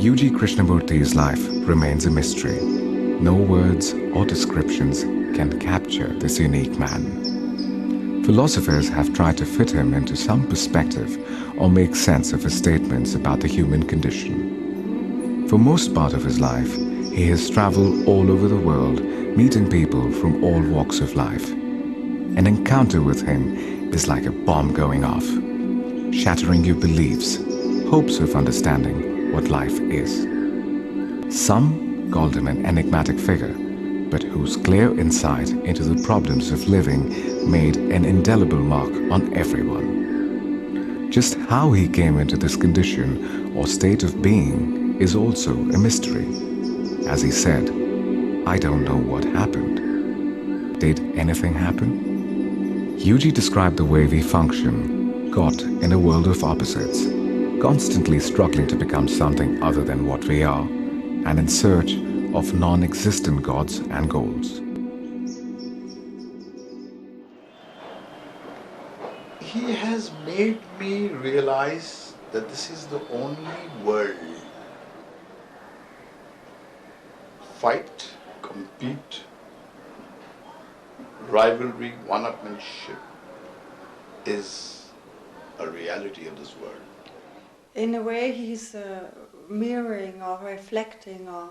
U.G. Krishnamurti's life remains a mystery. No words or descriptions can capture this unique man. Philosophers have tried to fit him into some perspective or make sense of his statements about the human condition. For most part of his life, he has traveled all over the world, meeting people from all walks of life. An encounter with him is like a bomb going off, shattering your beliefs, hopes of understanding what life is. Some called him an enigmatic figure, but whose clear insight into the problems of living made an indelible mark on everyone. Just how he came into this condition or state of being is also a mystery. As he said, "I don't know what happened." Did anything happen? U.G. described the way we function, caught in a world of opposites, constantly struggling to become something other than what we are, and in search of non-existent gods and goals. He has made me realize that this is the only world. Fight, compete, rivalry, one-upmanship is a reality of this world. In a way, he's mirroring or reflecting or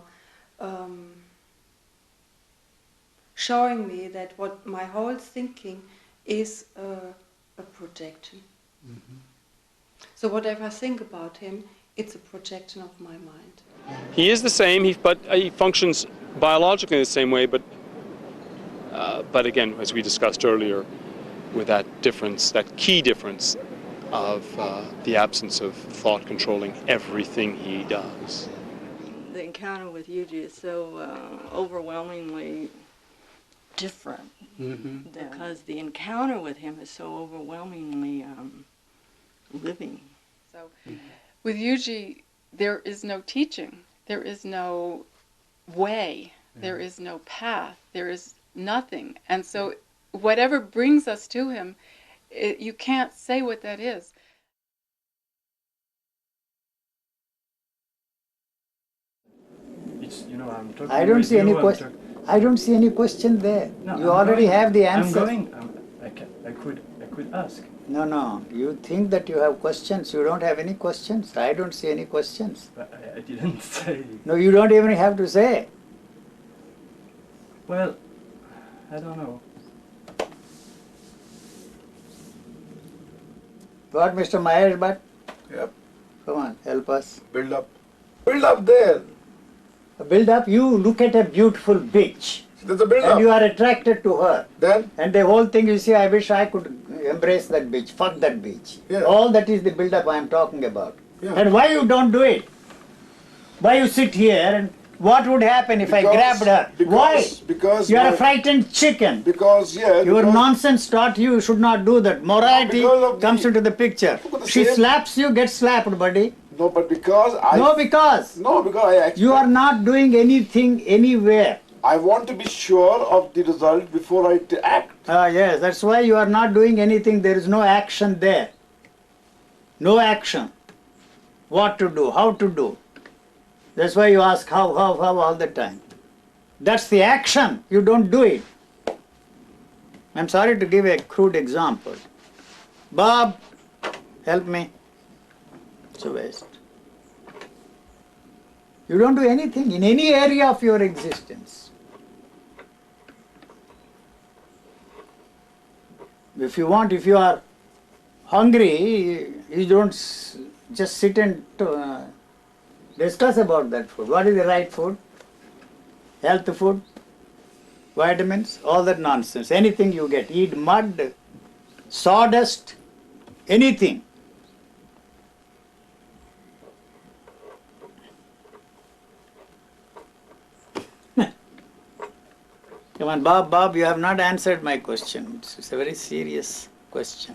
showing me that what my whole thinking is a projection. Mm-hmm. So whatever I think about him, it's a projection of my mind. He is the same, but he functions biologically the same way, but again, as we discussed earlier, with that difference, that key difference of the absence of thought controlling everything he does. The encounter with Yuji is so overwhelmingly different, because the encounter with him is so overwhelmingly living. So with Yuji, there is no teaching, there is no way, there is no path, there is nothing. And so whatever brings us to him, you can't say what that is. It's, you know, I'm talking I don't see any question. I don't see any question there. No, you already have the answer. I could ask. No. You think that you have questions. You don't have any questions. I don't see any questions. But I didn't say. No, you don't even have to say. Well, I don't know. What, Mr. Myers, but? Yep. Come on, help us. Build up. Build up there. Build up, you look at a beautiful beach. There's a build up. And you are attracted to her. Then? And the whole thing, you say, I wish I could embrace that beach, fuck that beach. Yeah. All that is the build up I am talking about. Yeah. And why you don't do it? Why you sit here and what would happen if I grabbed her? Why? Because you are a frightened chicken. Because, yeah. Your nonsense taught you should not do that. Morality comes into the picture. She slaps you, get slapped, buddy. No, but because I... No, because. No, because I actually... You are not doing anything anywhere. I want to be sure of the result before I act. Yes, that's why you are not doing anything. There is no action there. No action. What to do, how to do. That's why you ask how all the time. That's the action. You don't do it. I'm sorry to give a crude example. Bob, help me. It's a waste. You don't do anything in any area of your existence. If you want, if you are hungry, you don't just sit and discuss about that food. What is the right food? Health food? Vitamins? All that nonsense. Anything you get. Eat mud, sawdust, anything. Come on, Bob, you have not answered my question. It's a very serious question.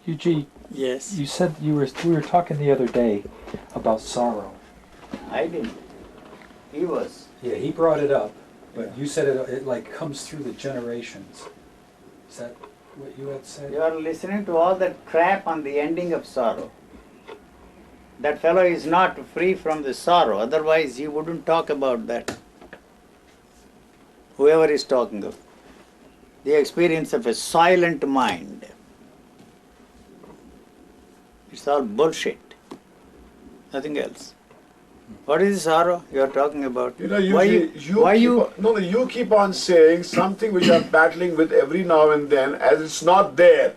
Yuji, yes. You said we were talking the other day about sorrow, I didn't. He was. Yeah, he brought it up, but you said it like comes through the generations. Is that what you had said? You are listening to all that crap on the ending of sorrow. That fellow is not free from the sorrow, otherwise he wouldn't talk about that. Whoever is talking of the experience of a silent mind. It's all bullshit. Nothing else. What is sorrow you are talking about? You know, you keep on saying something which I'm battling with every now and then as it's not there.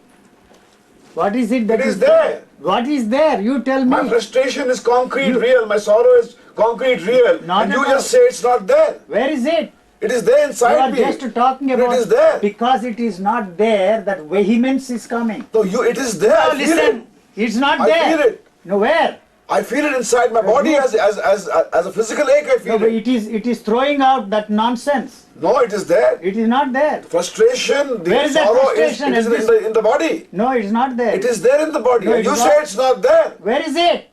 What is it that It is there. What is there? You tell me. My frustration is concrete, real. My sorrow is concrete, real. Not And you at all. just say it's not there. Where is it? It is there You inside are me. just talking about It is there. because it is not there, that vehemence is coming. No, it is there. I feel Listen, it. it's not I there. feel it. No, where? I feel it inside my body as a physical ache. I No, feel but it. it is throwing out that nonsense. No, it is there. It is not there. Frustration, the Where is that sorrow frustration? it is in the body. No, it's not there. It is there in the body. No, And it you is say not. it's not there. Where is it?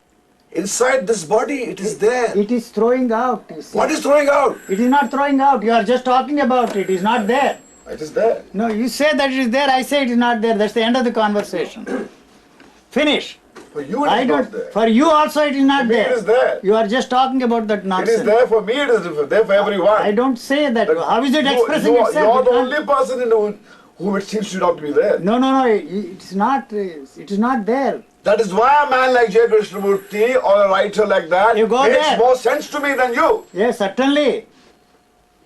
Inside this body, it is there. It is throwing out. You see. What is throwing out? It is not throwing out. You are just talking about it. It is not there. It is there. No, you say that it is there. I say it is not there. That's the end of the conversation. Finish. For you, it I is don't. not there. For you also, it is not For me, there. it is there. You are just talking about that It nonsense. is there for me. It is there for everyone. I don't say that. But How is it expressing you are itself? the You only person who it seems to not to be there. No, it's not. It is not there. That is why a man like J. Krishnamurti or a writer like that You go makes there. more sense to me than you. Yes, certainly.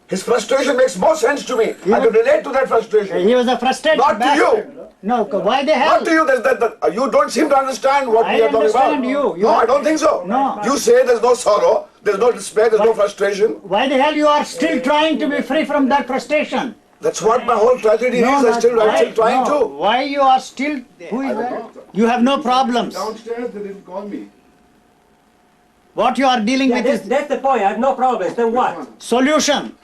His frustration makes more sense to me. I can relate to that frustration. He was a frustrated Not to bastard. you. No, why the hell? Not to you. You don't seem to understand what I we are talking about. understand you. No, I don't think so. No. You say there's no sorrow, there's no despair, there's no frustration. Why the hell you are still trying to be free from that frustration? That's what my whole tragedy is. I'm still trying to. Why you are still? Who is that? You have no problems. Downstairs, they didn't call me. What you are dealing with is That's the point. I have no problems. Then what? solution.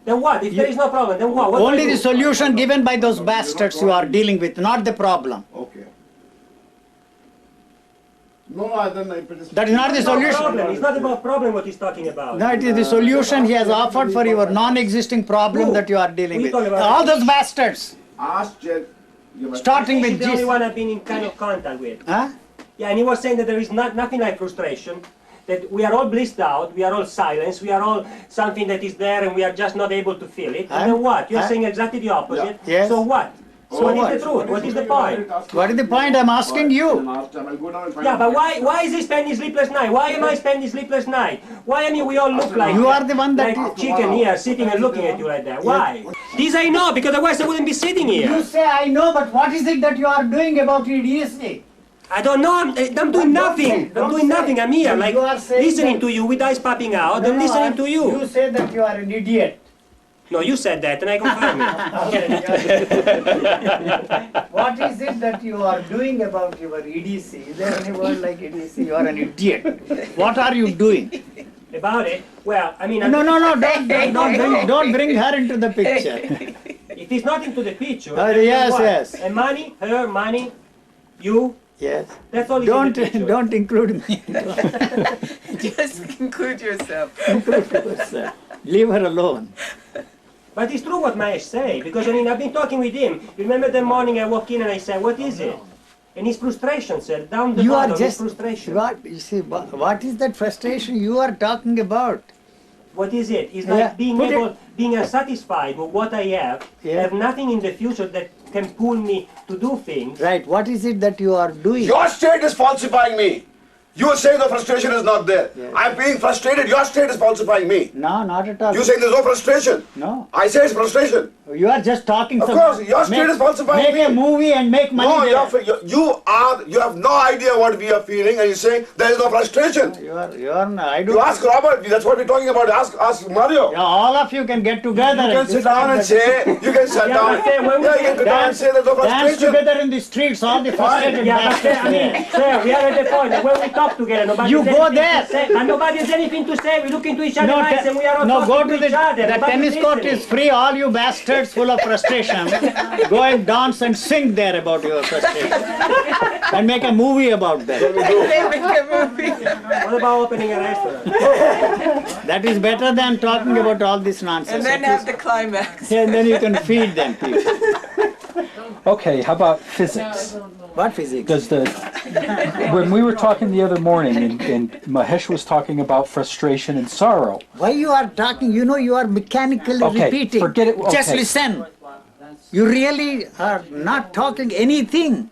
Then what? If there is no problem, then what? What do Only I the do? solution given by those bastards you are dealing with, not the problem. Okay. No, then it is. That is not the It's not a solution. problem. It's not about problem what he's talking about. No, it is the solution he has offered for your non-existing problem Who? that you are dealing Who with. you talking about? All those bastards, Ask Jet. starting with He's the only Jesus. one I've been in kind of contact with. Huh? Yeah, and he was saying that there is nothing like frustration, that we are all blissed out, we are all silenced, we are all something that is there and we are just not able to feel it. And then what? You're saying exactly the opposite. Yeah. Yes. So what? So what what? is the truth? What is the point? What is the point? I'm asking you. Yeah, but why is he spending sleepless night? Why am I spending sleepless night? Why we all look like You are the one that like chicken here sitting and looking at you like that? Why? This I know, because otherwise I wouldn't be sitting You here. say I know, but what is it that you are doing about idiocy? I don't know, I'm doing nothing. I'm doing nothing. I'm here, like You are saying listening that- to you with eyes popping out No, and no, listening to you. You say that you are an idiot. No, you said that and I confirm it. What is it that you are doing about your idiocy? Is there any word like idiocy? You are an idiot. What are you doing? About it? Well, I mean... No, don't bring her into the picture. If it's not into the picture... Yes, what? yes. And money, her, money, you, Yes. that's all is in the picture. Don't include me. Just include yourself. Include yourself. Leave her alone. But it's true what Mahesh say, because I mean, I've been talking with him. Remember the morning I walk in and I said, what is it? And his frustration, sir, down the You bottom, are just his frustration. you see what is that frustration you are talking about? What is it? It's Yeah, like being put it- being unsatisfied with what I have, Yeah. have nothing in the future that can pull me to do things. Right. What is it that you are doing? Your state is falsifying me. You are saying the frustration is not there. Yes. I'm being frustrated. Your state is falsifying me. No, not at all. You saying there's no frustration. No. I say it's frustration. You are just talking. Of course, your state is falsifying Make a me. movie and make money. No, there. you have no idea what we are feeling, and you're saying there is no frustration. You are. I don't. You ask Robert. That's what we're talking about. Ask Mario. Yeah, all of you can get together. You can sit down and say. You can sit Yeah, down. but sir, when we Yeah, you can sit down and say there's no Dance frustration. together in the streets, all the frustrated Yeah, but sir, bastards I there. mean, sir, we are at the point that when we talk together. Nobody You has go anything there. to say. But nobody has anything to say. We look into each other's eyes and we are all no, go talking to to each other. the Nobody's tennis court listening. is free. All you bastards full of frustration, go and dance and sing there about your frustration, and make a movie about that. What about opening a restaurant? That is better than talking about all this nonsense. And then have the climax. Yeah, and then you can feed them people. Okay, how about physics? What physics? Does the when we were talking the other morning and Mahesh was talking about frustration and sorrow. Why you are talking? You know you are mechanically Okay, repeating. forget it. Just Okay. listen. You really are not talking anything.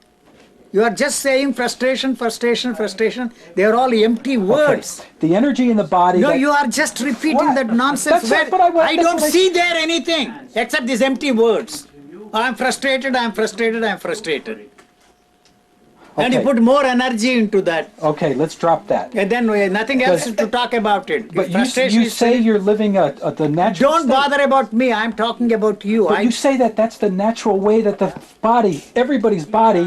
You are just saying frustration, frustration, frustration. They are all empty words. Okay. The energy in the body. No, that- you are just repeating What? that nonsense. That's not what I that's don't what I- see there anything except these empty words. I'm frustrated, I'm frustrated, I'm frustrated. And you Okay. put more energy into that. Okay, let's drop that. And then nothing else to talk about it. But Frustration you is say you're living the natural Don't state. bother about me. I'm talking about you. But you say that that's the natural way that the body, everybody's body,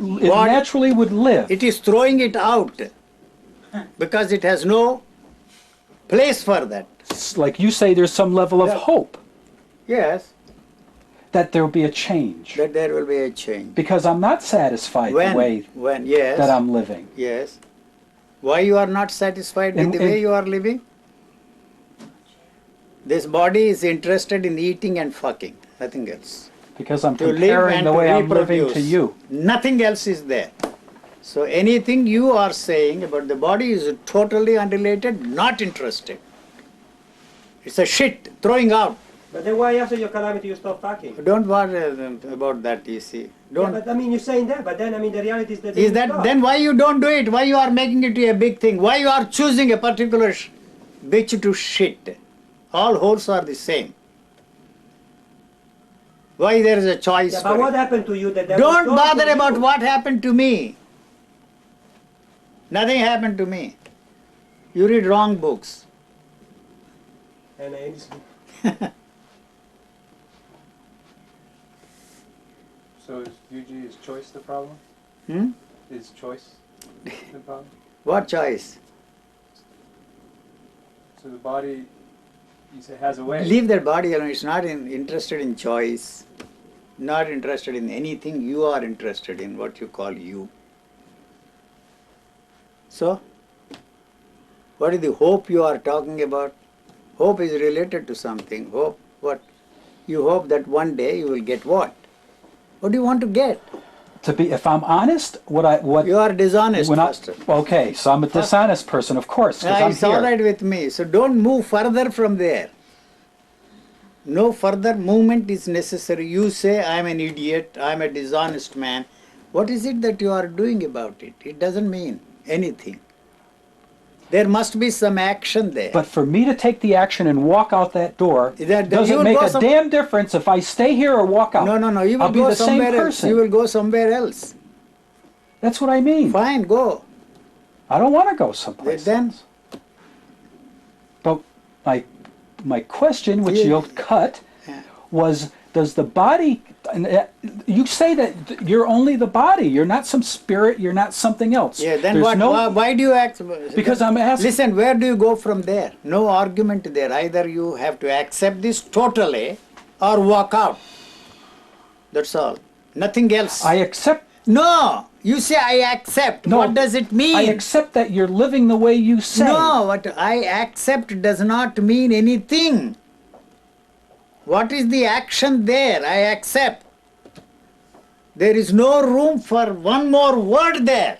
naturally would live. It is throwing it out because it has no place for that. It's like you say there's some level of hope Yes, that there will be a change. that there will be a change. Because I'm not satisfied the way When, yes. that I'm living. Yes. Why you are not satisfied with the way you are living? This body is interested in eating and fucking, nothing else. Because I'm To live comparing and the to way I'm living to reproduce. you. Nothing else is there. So anything you are saying about the body is totally unrelated, not interested. It's a shit, throwing out. But then why after your calamity you stop fucking? Don't worry about that, you see. Don't. Yeah, but I mean you're saying that, but then I mean the reality is that Is that then why you don't do it? Why you are making it a big thing? Why you are choosing a particular bitch to shit? All holes are the same. Why there is a choice? Yeah, for but what it? happened to you that there Don't was bother torture about you? what happened to me. Nothing happened to me. You read wrong books. And it's- So is UG, is choice the problem? Hmm? Is choice the problem? What choice? So the body, you say, has a way. Leave that body alone. It's not interested in choice. Not interested in anything you are interested in, what you call you. So, what is the hope you are talking about? Hope is related to something. Hope, what? You hope that one day you will get what? What do you want to get? To be, if I'm honest, what You are dishonest, Pastor. okay, so I'm a dishonest person, of course, because I'm It's all here. right with me. So don't move further from there. No further movement is necessary. You say, I'm an idiot, I'm a dishonest man. What is it that you are doing about it? It doesn't mean anything. There must be some action there. But for me to take the action and walk out that door you doesn't will make go a damn difference if I stay here or walk out. No, you will I'll be go the same somewhere else. person. You will go somewhere else. That's what I mean. Fine, go. I don't want to go someplace Then else. But my question, which Yeah. you'll cut, was: does the body? You say that you're only the body. You're not some spirit. You're not something else. Yeah, then There's what? no- Why do you act? Because I'm asking. Listen, where do you go from there? No argument there. Either you have to accept this totally or walk out. That's all. Nothing else. I accept. No, you say I accept. No, What does it mean? I accept that you're living the way you say. No, what I accept does not mean anything. What is the action there? I accept. There is no room for one more word there.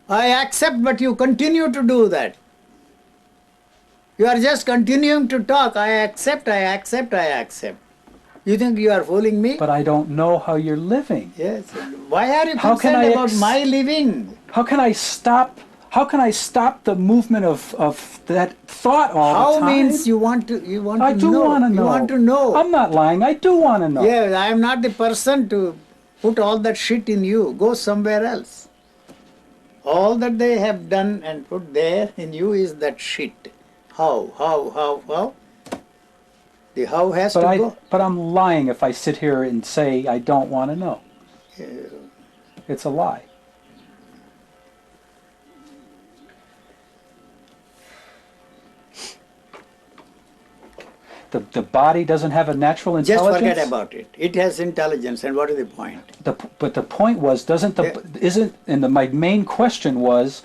I accept, but you continue to do that. You are just continuing to talk. I accept, I accept, I accept. You think you are fooling me? But I don't know how you're living. Yes. Why are you How can concerned I about my living? How can I stop? How can I stop the movement of that thought all How the time? means you want to I do know. want to know. You want to know. I'm not lying. I do want to know. Yeah, I am not the person to put all that shit in you. Go somewhere else. All that they have done and put there in you is that shit. How? The how has to go. But I'm lying if I sit here and say I don't want to know. It's a lie. The body doesn't have a natural Just intelligence? forget about it. It has intelligence, and what is the point? But the point was, my main question was,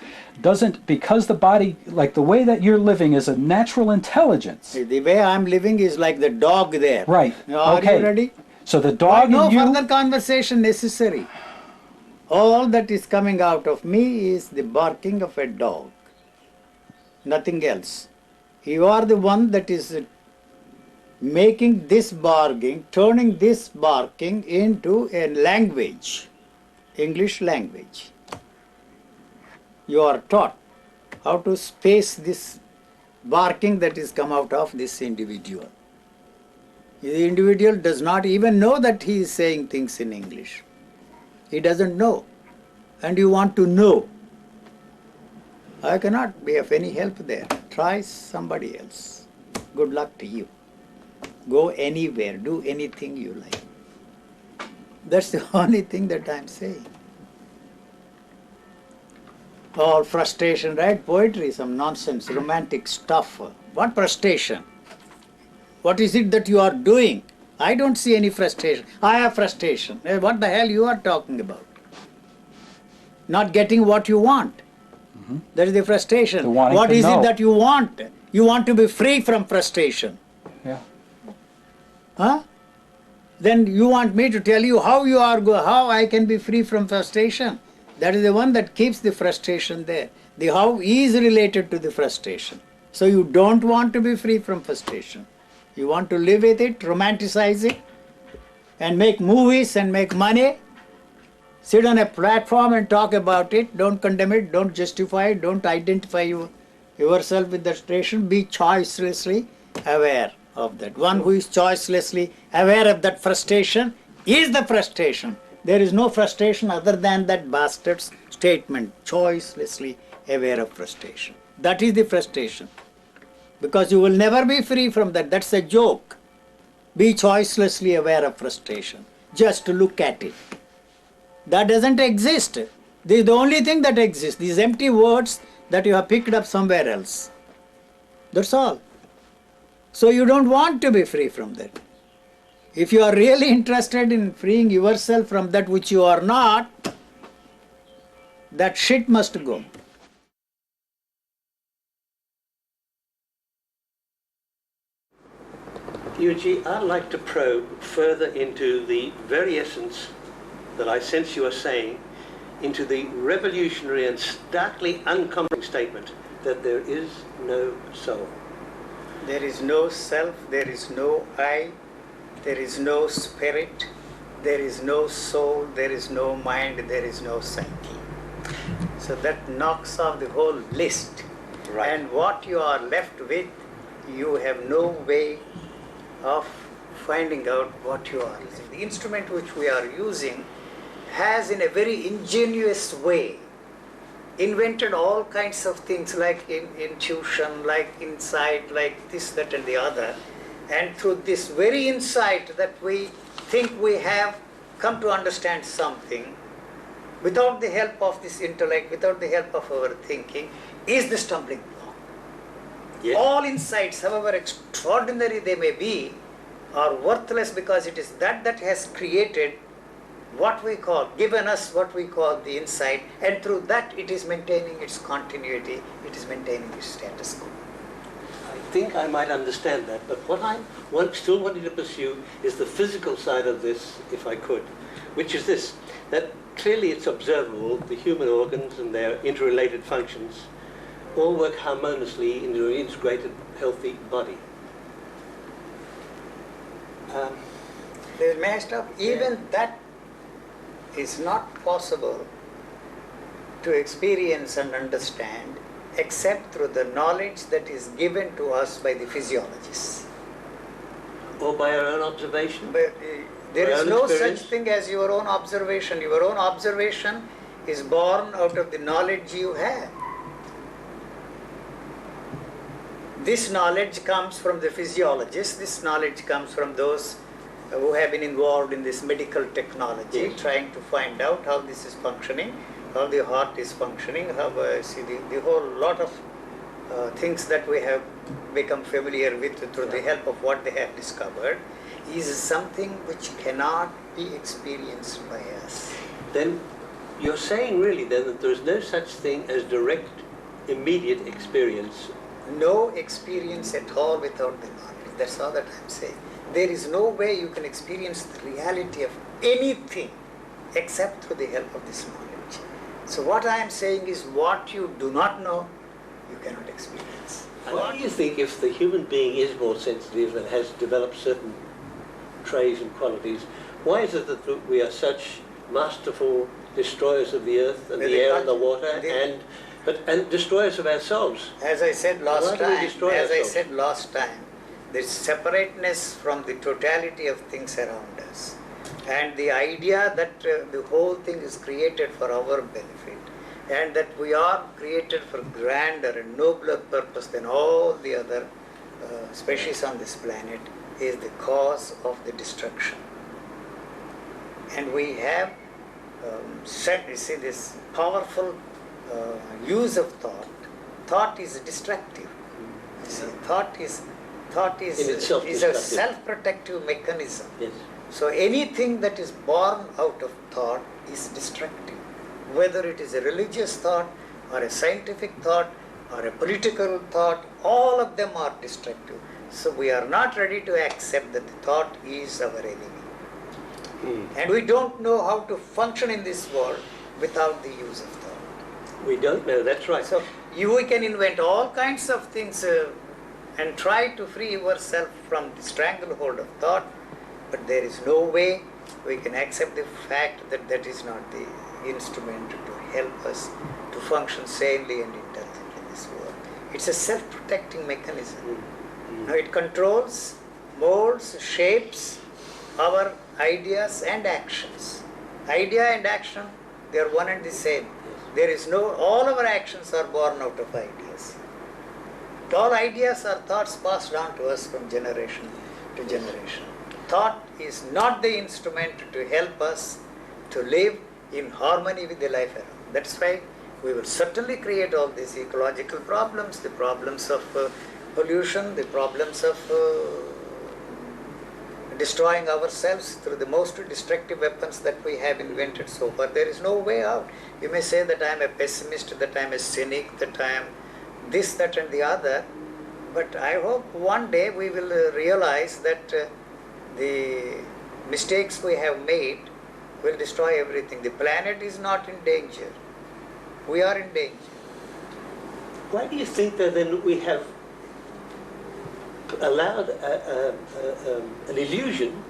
because the body, like the way that you're living is a natural intelligence. The way I'm living is like the dog there. Right. Are you ready? So the dog no and you... further conversation necessary. All that is coming out of me is the barking of a dog. Nothing else. You are the one that is making this barking, turning this barking into a language, English language. You are taught how to space this barking that is come out of this individual. The individual does not even know that he is saying things in English. He doesn't know. And you want to know. I cannot be of any help there. Try somebody else. Good luck to you. Go anywhere, do anything you like. That's the only thing that I'm saying. All frustration, right? Poetry, some nonsense, romantic stuff. What frustration? What is it that you are doing? I don't see any frustration. I have frustration. What the hell you are talking about? Not getting what you want. Mm-hmm. That is the frustration. What is it that you want? You want to be free from frustration. Yeah. Huh? Then you want me to tell you how I can be free from frustration. That is the one that keeps the frustration there. The how is related to the frustration. So you don't want to be free from frustration. You want to live with it, romanticize it, and make movies and make money. Sit on a platform and talk about it. Don't condemn it, don't justify it, don't identify yourself with the frustration. Be choicelessly aware of that. One who is choicelessly aware of that frustration is the frustration. There is no frustration other than that bastard's statement, choicelessly aware of frustration. That is the frustration. Because you will never be free from that. That's a joke. Be choicelessly aware of frustration. Just to look at it. That doesn't exist. This is the only thing that exists. These empty words that you have picked up somewhere else. That's all. So you don't want to be free from that. If you are really interested in freeing yourself from that which you are not, that shit must go. Yuji, I'd like to probe further into the very essence that I sense you are saying, into the revolutionary and starkly uncompromising statement that there is no soul. There is no self, there is no I, there is no spirit, there is no soul, there is no mind, there is no psyche. So that knocks off the whole list. Right. And what you are left with, you have no way of finding out what you are using. The instrument which we are using has, in a very ingenious way, invented all kinds of things like intuition, like insight, like this, that and the other. And through this very insight that we think we have come to understand something, without the help of this intellect, without the help of our thinking, is the stumbling block. Yes. All insights, however extraordinary they may be, are worthless because it is that has created what we call, given us what we call the insight, and through that it is maintaining its continuity, it is maintaining its status quo. I think I might understand that, but what I still wanted to pursue is the physical side of this, if I could, which is this, that clearly it's observable, the human organs and their interrelated functions all work harmoniously into an integrated, healthy body. May I stop? Even that is not possible to experience and understand except through the knowledge that is given to us by the physiologists. Or by our own observation? But, there is no such thing as your own observation. Your own observation is born out of the knowledge you have. This knowledge comes from the physiologists. This knowledge comes from those who have been involved in this medical technology, trying to find out how this is functioning, how the heart is functioning, how the whole lot of things that we have become familiar with through the help of what they have discovered, is something which cannot be experienced by us. Then you're saying really then that there's no such thing as direct, immediate experience. No experience at all without the knowledge. That's all that I'm saying. There is no way you can experience the reality of anything except through the help of this knowledge. So what I am saying is, what you do not know, you cannot experience. And why do you think, if the human being is more sensitive and has developed certain traits and qualities, why is it that we are such masterful destroyers of the earth and the air and the water and destroyers of ourselves? As I said last time, there's separateness from the totality of things around us. And the idea that the whole thing is created for our benefit, and that we are created for grander and nobler purpose than all the other species on this planet, is the cause of the destruction. And we have this powerful use of thought. Thought is destructive. You see, thought is a self-protective mechanism. Yes. So anything that is born out of thought is destructive. Whether it is a religious thought or a scientific thought or a political thought, all of them are destructive. So we are not ready to accept that the thought is our enemy. And we don't know how to function in this world without the use of thought. We don't know, that's right. So we can invent all kinds of things and try to free yourself from the stranglehold of thought, but there is no way we can accept the fact that that is not the instrument to help us to function sanely and intelligently in this world. It's a self-protecting mechanism. Now it controls, molds, shapes our ideas and actions. Idea and action, they are one and the same. There is all our actions are born out of ideas. All ideas are thoughts passed on to us from generation to generation. Thought is not the instrument to help us to live in harmony with the life around. That's why we will certainly create all these ecological problems, the problems of pollution, the problems of destroying ourselves through the most destructive weapons that we have invented so far. There is no way out. You may say that I am a pessimist, that I am a cynic, that I am this, that and the other, but I hope one day we will realize that the mistakes we have made will destroy everything. The planet is not in danger. We are in danger. Why do you think that then we have allowed an illusion,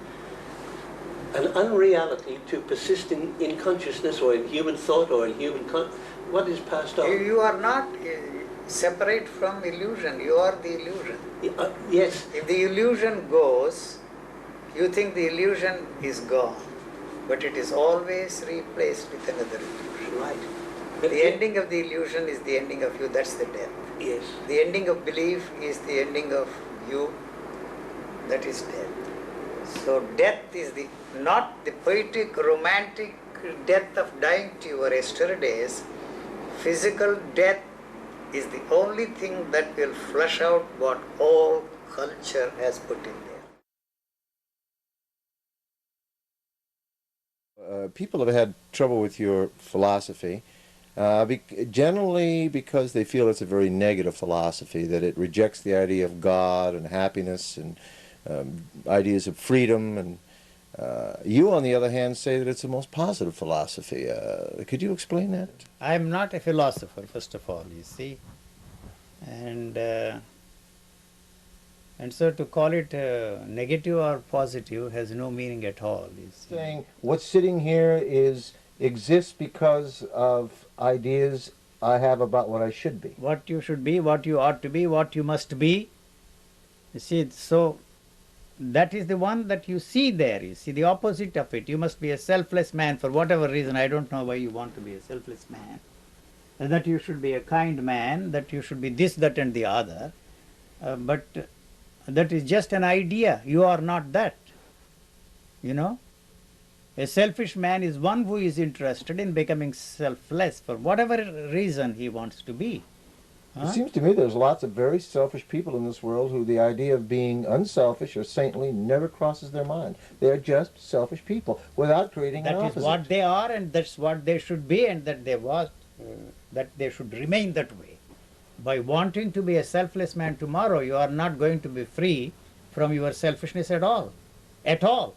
an unreality to persist in consciousness or in human thought or in human what is passed on? You are not separate from illusion. You are the illusion. Yes. If the illusion goes, you think the illusion is gone, but it is always replaced with another illusion. Right. The ending of the illusion is the ending of you. That's the death. Yes. The ending of belief is the ending of you. That is death. So death is not the poetic, romantic death of dying to your yesterdays. Physical death is the only thing that will flush out what all culture has put in there. People have had trouble with your philosophy, generally because they feel it's a very negative philosophy, that it rejects the idea of God and happiness and ideas of freedom. And you, on the other hand, say that it's the most positive philosophy. Could you explain that? I am not a philosopher, first of all, you see. And so to call it negative or positive has no meaning at all. Saying what's sitting here exists because of ideas I have about what I should be. What you should be, what you ought to be, what you must be. You see, so that is the one that you see there. You see the opposite of it. You must be a selfless man for whatever reason. I don't know why you want to be a selfless man. And that you should be a kind man, that you should be this, that and the other. But that is just an idea. You are not that. You know? A selfish man is one who is interested in becoming selfless for whatever reason he wants to be. It seems to me there's lots of very selfish people in this world who the idea of being unselfish or saintly never crosses their mind. They're just selfish people without creating an That opposite. is what they are, and that's what they should be, and that they should remain that way. By wanting to be a selfless man tomorrow, you are not going to be free from your selfishness at all. At all.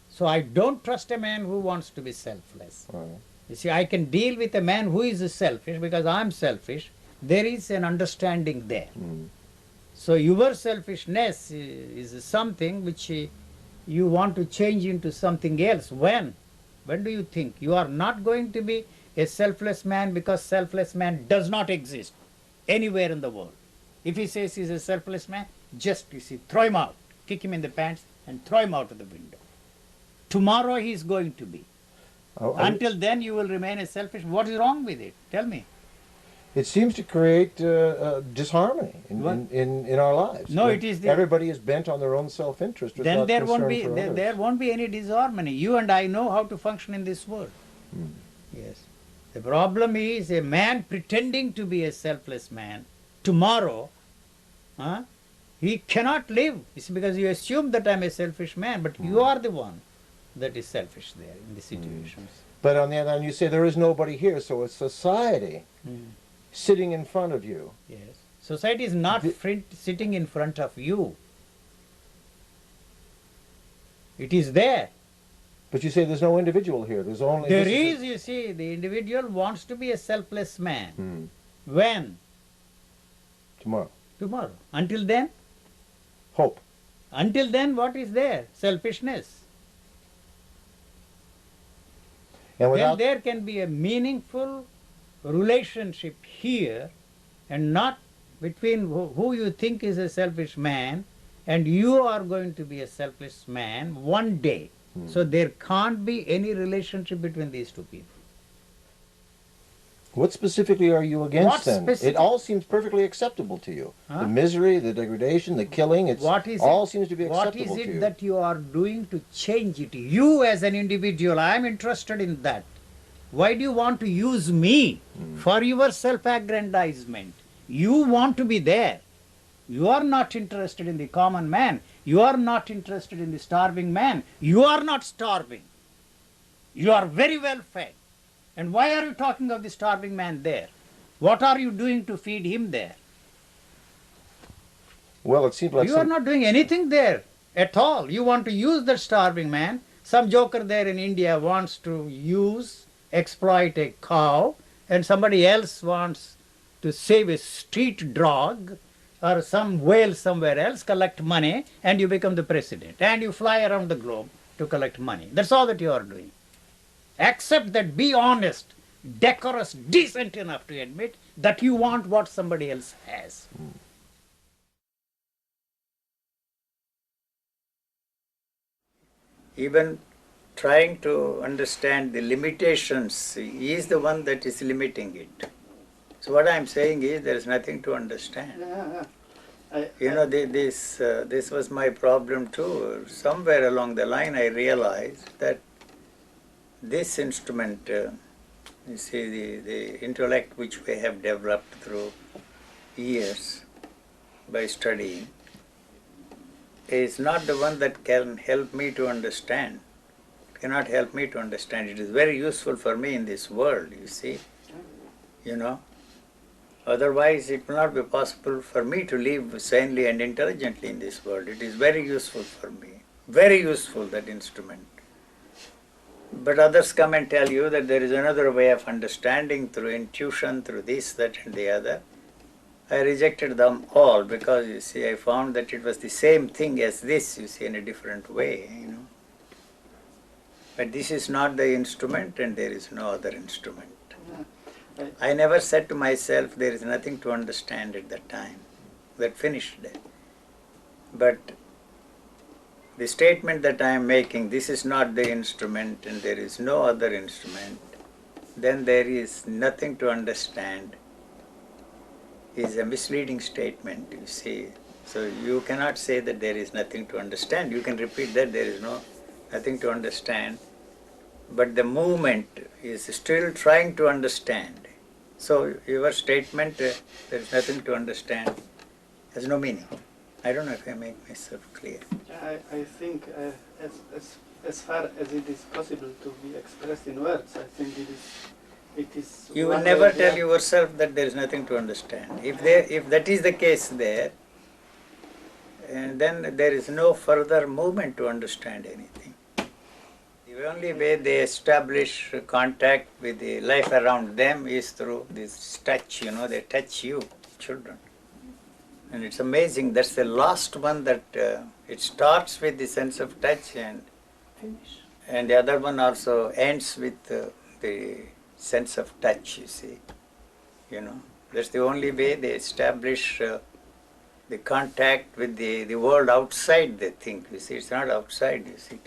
So I don't trust a man who wants to be selfless. Right. You see, I can deal with a man who is selfish because I'm selfish. There is an understanding there. So your selfishness is something which you want to change into something else. When? When do you think? You are not going to be a selfless man because selfless man does not exist anywhere in the world. If he says he's a selfless man, just, you see, throw him out, kick him in the pants and throw him out of the window. Tomorrow he is going to be. Until then you will remain a selfish. What is wrong with it? Tell me. It seems to create disharmony in our lives. No, it is everybody is bent on their own self-interest. Then there won't be any disharmony. You and I know how to function in this world. Yes. The problem is a man pretending to be a selfless man tomorrow, he cannot live. It's because you assume that I'm a selfish man, but you are the one that is selfish there in the situations. But on the other hand, you say there is nobody here, so it's society sitting in front of you. Yes. Society is not sitting in front of you. It is there. But you say there's no individual here. There's only... There is, you see, the individual wants to be a selfless man. When? Tomorrow. Tomorrow. Until then? Hope. Until then, what is there? Selfishness. And then there can be a meaningful relationship here, and not between who you think is a selfish man and you are going to be a selfish man one day. So there can't be any relationship between these two people. What specifically are you against then? It all seems perfectly acceptable to you. The misery, the degradation, the killing, all seems to be acceptable to you. What is it that you are doing to change it? You as an individual, I am interested in that. Why do you want to use me for your self-aggrandizement? You want to be there. You are not interested in the common man. You are not interested in the starving man. You are not starving. You are very well fed. And why are you talking of the starving man there? What are you doing to feed him there? Well, it seems like you are not doing anything there at all. You want to use that starving man. Some joker there in India wants to exploit a cow, and somebody else wants to save a street dog or some whale somewhere else, collect money, and you become the president. And you fly around the globe to collect money. That's all that you are doing. Except that be honest, decorous, decent enough to admit that you want what somebody else has. Even trying to understand the limitations, he is the one that is limiting it. So what I am saying is there is nothing to understand. This was my problem too. Somewhere along the line I realized that this instrument, you see, the intellect which we have developed through years by studying, is not the one that can help me to understand. It cannot help me to understand. It is very useful for me in this world, you see. Otherwise it will not be possible for me to live sanely and intelligently in this world. It is very useful for me. Very useful, that instrument. But others come and tell you that there is another way of understanding through intuition, through this, that and the other. I rejected them all because, you see, I found that it was the same thing as this, you see, in a different way, But this is not the instrument and there is no other instrument. I never said to myself there is nothing to understand at that time. That finished it. But the statement that I am making, this is not the instrument and there is no other instrument, then there is nothing to understand, is a misleading statement, you see. So you cannot say that there is nothing to understand. You can repeat that there is nothing to understand. But the movement is still trying to understand. So your statement, there is nothing to understand, has no meaning. I don't know if I make myself clear. I think as far as it is possible to be expressed in words, I think it is. You will never tell yourself that there is nothing to understand. If that is the case there, and then there is no further movement to understand anything. The only way they establish contact with the life around them is through this touch, they touch you, children. And it's amazing, that's the last one that it starts with the sense of touch and the other one also ends with the sense of touch, you see. That's the only way they establish the contact with the world outside, they think. You see, it's not outside, you see,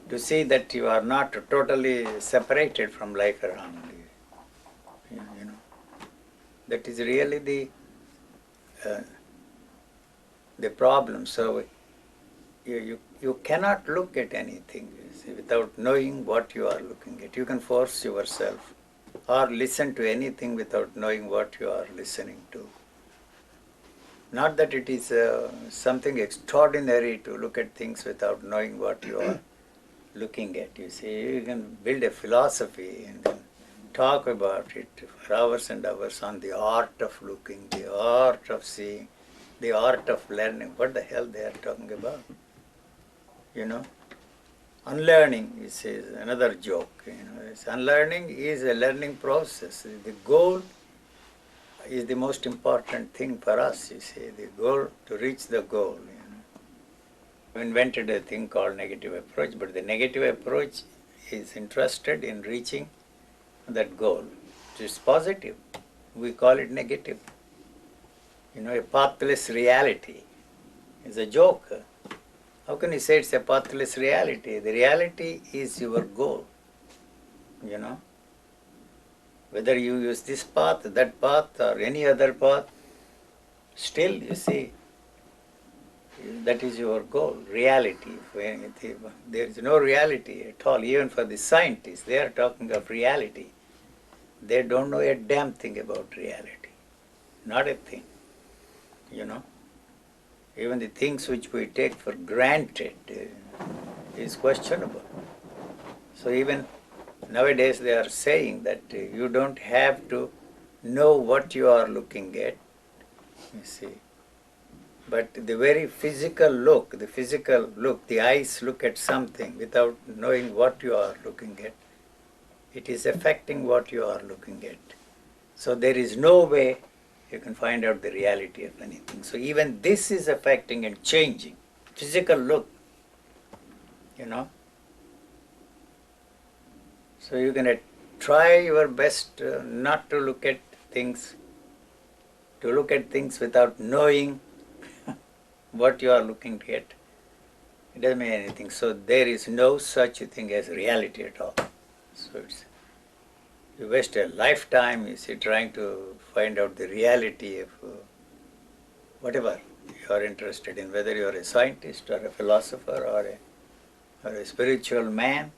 to see that you are not totally separated from life around you. That is really the problem. So you cannot look at anything, you see, without knowing what you are looking at. You can force yourself or listen to anything without knowing what you are listening to. Not that it is something extraordinary to look at things without knowing what you are looking at. You see, you can build a philosophy and then talk about it for hours and hours on the art of looking, the art of seeing, the art of learning. What the hell they are talking about? Unlearning is another joke. Unlearning is a learning process. The goal is the most important thing for us, you see, the goal, to reach the goal. We invented a thing called negative approach, but the negative approach is interested in reaching that goal. It's positive. We call it negative. A pathless reality is a joke. How can you say it's a pathless reality? The reality is your goal, Whether you use this path, that path, or any other path, still, you see, that is your goal, reality. There is no reality at all, even for the scientists. They are talking of reality. They don't know a damn thing about reality. Not a thing, Even the things which we take for granted is questionable. So even nowadays they are saying that you don't have to know what you are looking at, you see. But the very physical look, the eyes look at something without knowing what you are looking at. It is affecting what you are looking at. So there is no way you can find out the reality of anything. So even this is affecting and changing. Physical look, So you're going to try your best not to look at things, without knowing what you are looking at. It doesn't mean anything. So there is no such a thing as reality at all. So you waste a lifetime, you see, trying to find out the reality of whatever you are interested in, whether you are a scientist or a philosopher or a spiritual man.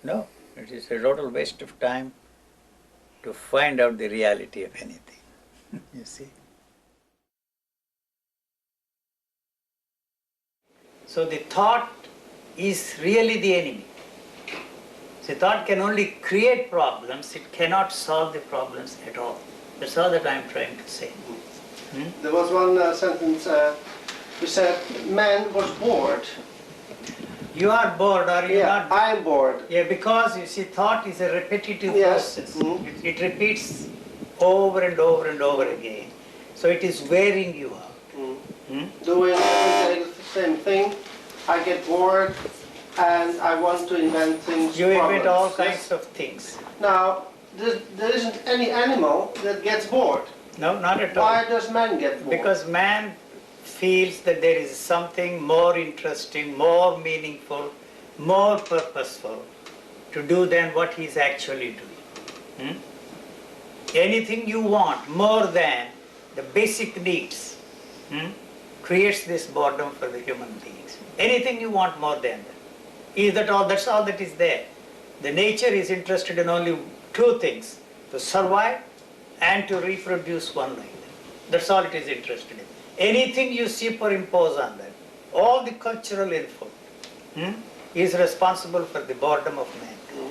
No, it is a total waste of time to find out the reality of anything, you see. So the thought is really the enemy. The thought can only create problems, it cannot solve the problems at all. That's all that I am trying to say. There was one sentence you said, man was bored. You are bored, or you are not? I am bored. Yeah, because you see, thought is a repetitive process. It repeats over and over and over again. So it is wearing you out. Doing every day the same thing, I get bored and I want to invent things. You invent all kinds of things. Now, there isn't any animal that gets bored. No, not at all. Why does man get bored? Because man feels that there is something more interesting, more meaningful, more purposeful to do than what he is actually doing. Anything you want more than the basic needs creates this boredom for the human beings. Anything you want more than that. Is that all? That's all that is there. The nature is interested in only two things, to survive and to reproduce one like that. That's all it is interested in. Anything you superimpose on that, all the cultural input is responsible for the boredom of man.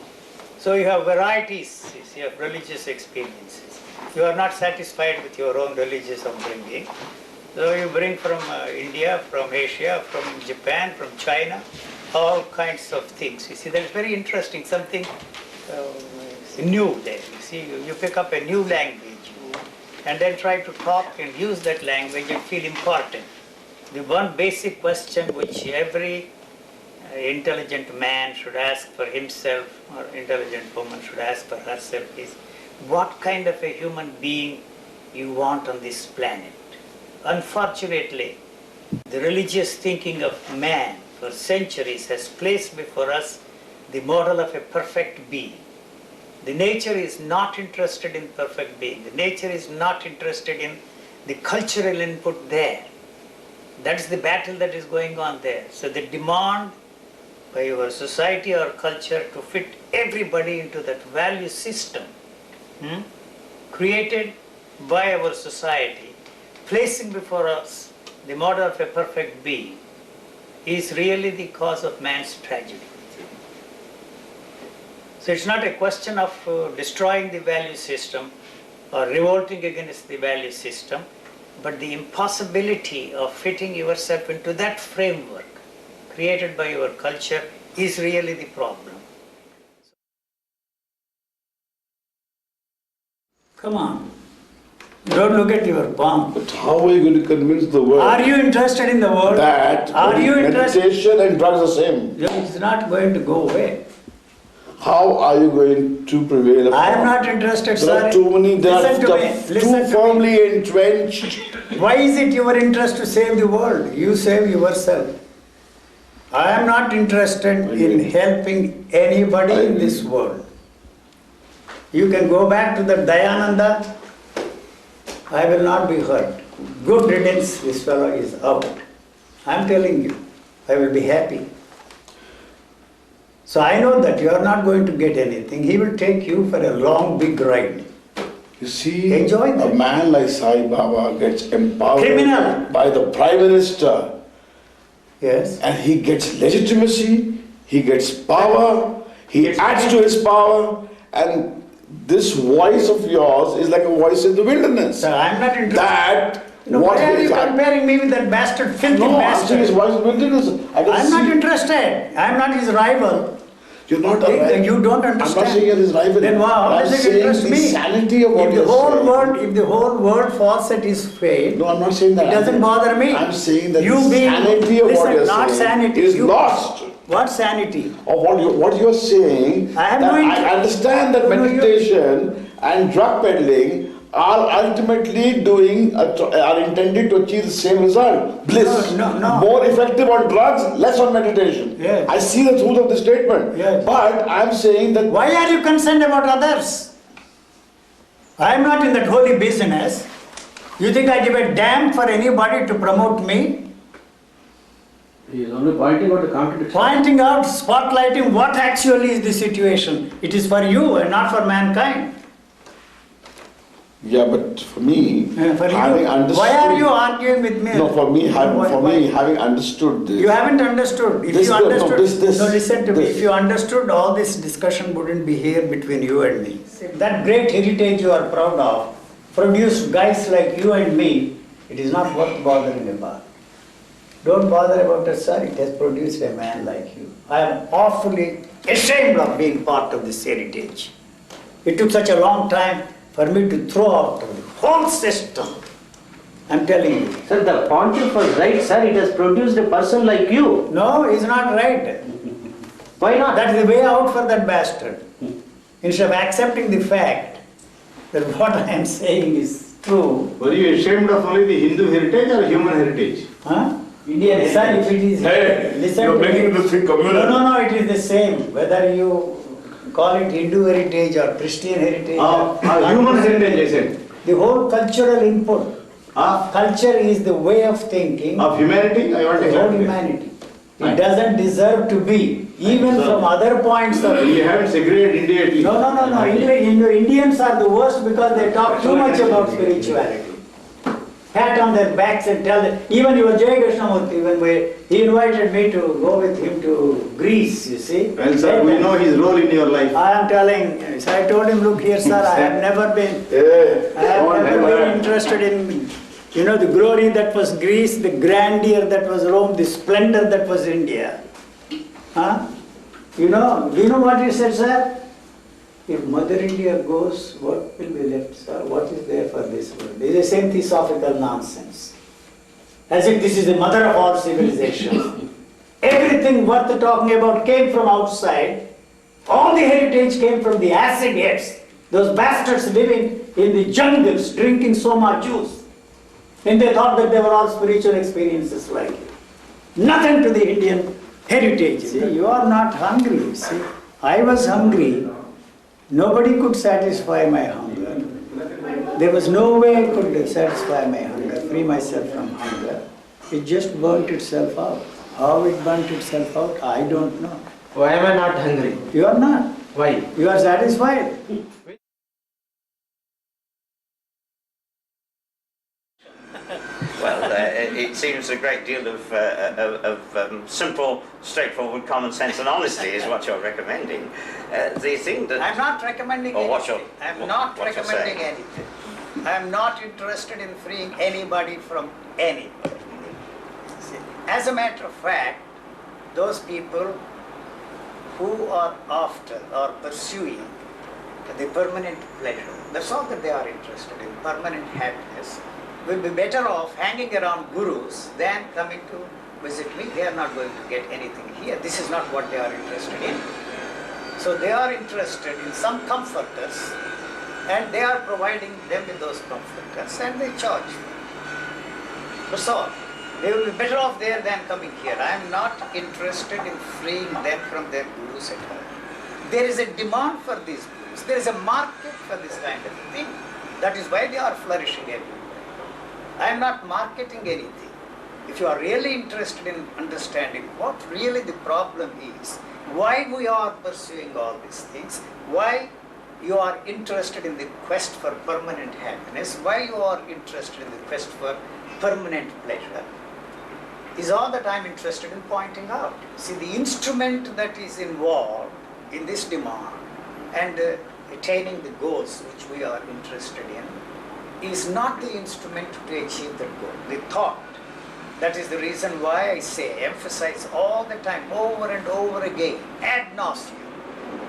So you have varieties, you have religious experiences. You are not satisfied with your own religious upbringing. So you bring from India, from Asia, from Japan, from China, all kinds of things. You see, that is very interesting, something new there. You see, you pick up a new language and then try to talk and use that language and feel important. The one basic question which every intelligent man should ask for himself, or intelligent woman should ask for herself, is what kind of a human being you want on this planet. Unfortunately, the religious thinking of man for centuries has placed before us the model of a perfect being. The nature is not interested in perfect being. The nature is not interested in the cultural input there. That's the battle that is going on there. So the demand by your society or culture to fit everybody into that value system created by our society, placing before us the model of a perfect being, is really the cause of man's tragedy. So it's not a question of destroying the value system or revolting against the value system, but the impossibility of fitting yourself into that framework created by your culture is really the problem. Come on. Don't look at your palm. But how are you going to convince the world? Are you interested in the world? That are you meditation and drugs are the same? It's not going to go away. How are you going to prevail upon? I am not interested, sir. There are too many, Listen too firmly entrenched. Why is it your interest to save the world? You save yourself. I am not interested in helping anybody in this world. You can go back to the Dayananda. I will not be hurt. Good riddance, this fellow is out. I am telling you, I will be happy. So I know that you are not going to get anything. He will take you for a long, big ride. You see, enjoy that. A man like Sai Baba gets empowered by the Prime Minister. Yes. And he gets legitimacy, he gets power, he adds to his power, and this voice of yours is like a voice in the wilderness. Sir, I am not interested. Why are you comparing me with that bastard, filthy bastard? His voice in the wilderness. I am not interested. I am not his rival. You're not a rival. You don't understand. I'm not saying you're his rival. Then how does it interest me? Sanity of what if the whole world falls at his fate, no, I'm not saying that. It doesn't bother me. I'm saying that you the sanity of what you're not saying sanity. is lost. What sanity? Of what you're saying. I understand that meditation and drug peddling are ultimately are intended to achieve the same result. Bliss. No. More effective on drugs, less on meditation. Yes. I see the truth of the statement. Yes. But I'm saying that... Why are you concerned about others? I am not in that holy business. You think I give a damn for anybody to promote me? He is only pointing out the contradiction. Pointing out, spotlighting what actually is the situation. It is for you and not for mankind. Yeah, but for me, having understood... Why are you arguing with me? No, for me, having understood this... You haven't understood. If you understood... listen to me. If you understood, all this discussion wouldn't be here between you and me. That great heritage you are proud of produced guys like you and me. It is not worth bothering about. Don't bother about it, sir. It has produced a man like you. I am awfully ashamed of being part of this heritage. It took such a long time for me to throw out the whole system. I'm telling you. Sir, the pontiff was right, sir. It has produced a person like you. No, he's not right. Why not? That's the way out for that bastard. Instead of accepting the fact that what I am saying is true. Were you ashamed of only the Hindu heritage or human heritage? Huh? Indian heritage. If it is, listen you're to making me. the thing communal. No, it is the same. Whether you call it Hindu heritage or Christian heritage. Human heritage, I said. The whole cultural input. Culture is the way of thinking. Of humanity? I want to whole humanity. It doesn't deserve to be even from other points of view. You haven't segregated India. No. Indians are the worst because they talk too much about spirituality. Pat on their backs and tell them. Even your Jai Krishnamurti, when he invited me to go with him to Greece, you see. Well, sir, we know his role in your life. I am telling, so I told him, look here, sir, I have never been interested in, the glory that was Greece, the grandeur that was Rome, the splendor that was India. Huh? Do you know what he said, sir? If Mother India goes, what will be left, sir? What is there for this world? This is the same theosophical nonsense. As if this is the mother of all civilization. Everything worth talking about came from outside. All the heritage came from the acid heads. Those bastards living in the jungles, drinking soma juice. And they thought that they were all spiritual experiences like it. Nothing to the Indian heritage. See, you are not hungry. See, I was hungry. Nobody could satisfy my hunger. There was no way I could satisfy my hunger, free myself from hunger. It just burnt itself out. How it burnt itself out, I don't know. Why am I not hungry? You are not. Why? You are satisfied. Well, it seems a great deal of simple, straightforward common sense and honesty is what you're recommending. The thing that... I'm not recommending anything. I'm not recommending anything. I'm not interested in freeing anybody from anything. As a matter of fact, those people who are after or pursuing the permanent pleasure, that's all that they are interested in, permanent happiness, will be better off hanging around gurus than coming to visit me. They are not going to get anything here. This is not what they are interested in. So they are interested in some comforters, and they are providing them with those comforters, and they charge them. That's all. They will be better off there than coming here. I am not interested in freeing them from their gurus at all. There is a demand for these gurus. There is a market for this kind of thing. That is why they are flourishing everywhere. I am not marketing anything. If you are really interested in understanding what really the problem is, why we are pursuing all these things, why you are interested in the quest for permanent happiness, why you are interested in the quest for permanent pleasure, is all that I am interested in pointing out. See, the instrument that is involved in this demand and attaining the goals which we are interested in is not the instrument to achieve that goal, the thought. That is the reason why I say, emphasize all the time, over and over again, ad nauseum,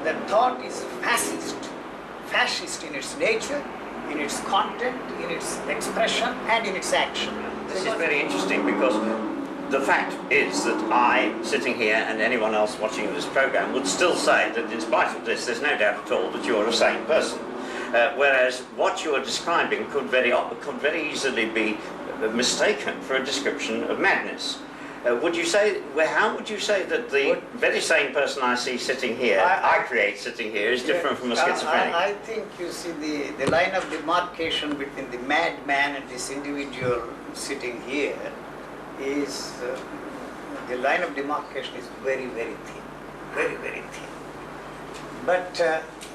that thought is fascist in its nature, in its content, in its expression, and in its action. This is very interesting because the fact is that I, sitting here, and anyone else watching this program would still say that in spite of this, there's no doubt at all that you're a sane person. Whereas what you are describing could very easily be mistaken for a description of madness. Would you say, how would you say that the very sane person I see sitting here, I create sitting here, is different from a schizophrenic? I think, you see, the line of demarcation between the madman and this individual sitting here is, the line of demarcation is very, very thin. Very, very thin. But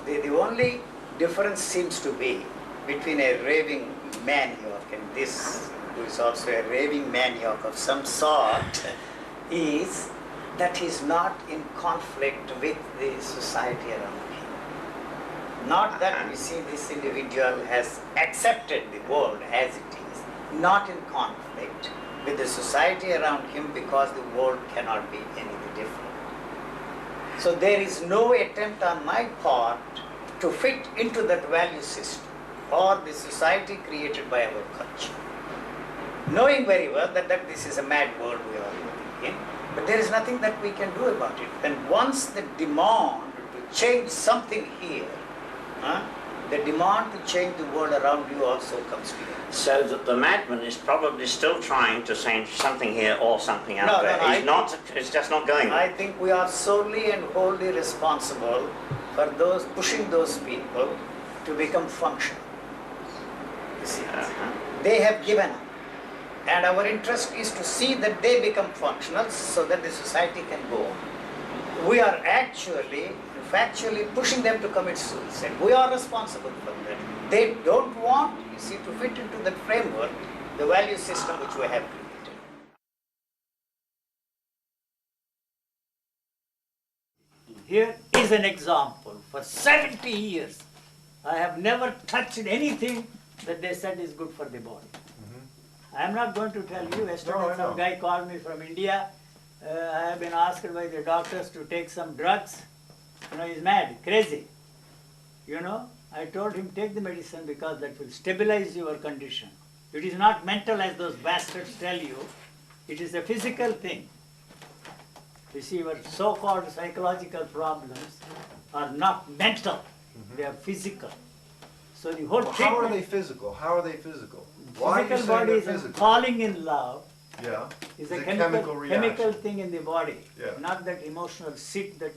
the only difference seems to be between a raving maniac and this, who is also a raving maniac of some sort, is that he is not in conflict with the society around him. Not that we see this individual has accepted the world as it is, not in conflict with the society around him because the world cannot be any different. So there is no attempt on my part to fit into that value system or the society created by our culture. Knowing very well that this is a mad world we are living in, but there is nothing that we can do about it. And once the demand to change something here, the demand to change the world around you also comes to you. So that the madman is probably still trying to change something here or something out there. It's just not going there. I think we are solely and wholly responsible for those pushing those people to become functional. You see, they have given up. And our interest is to see that they become functional so that the society can go on. we are actually, factually pushing them to commit suicide. We are responsible for that. They don't want, you see, to fit into that framework, the value system which we have created. Here is an example. For 70 years, I have never touched anything that they said is good for the body. I am not going to tell you. Yesterday some guy called me from India. I have been asked by the doctors to take some drugs. You know, he's mad, crazy. You know, I told him take the medicine because that will stabilize your condition. It is not mental as those bastards tell you. It is a physical thing. You see, your so-called psychological problems are not mental. They are physical. So the whole how are they physical? How are they physical? Why physical are you body saying is physical? falling in love. Yeah. Is It's a chemical reaction. thing in the body. Yeah. Not that emotional sick that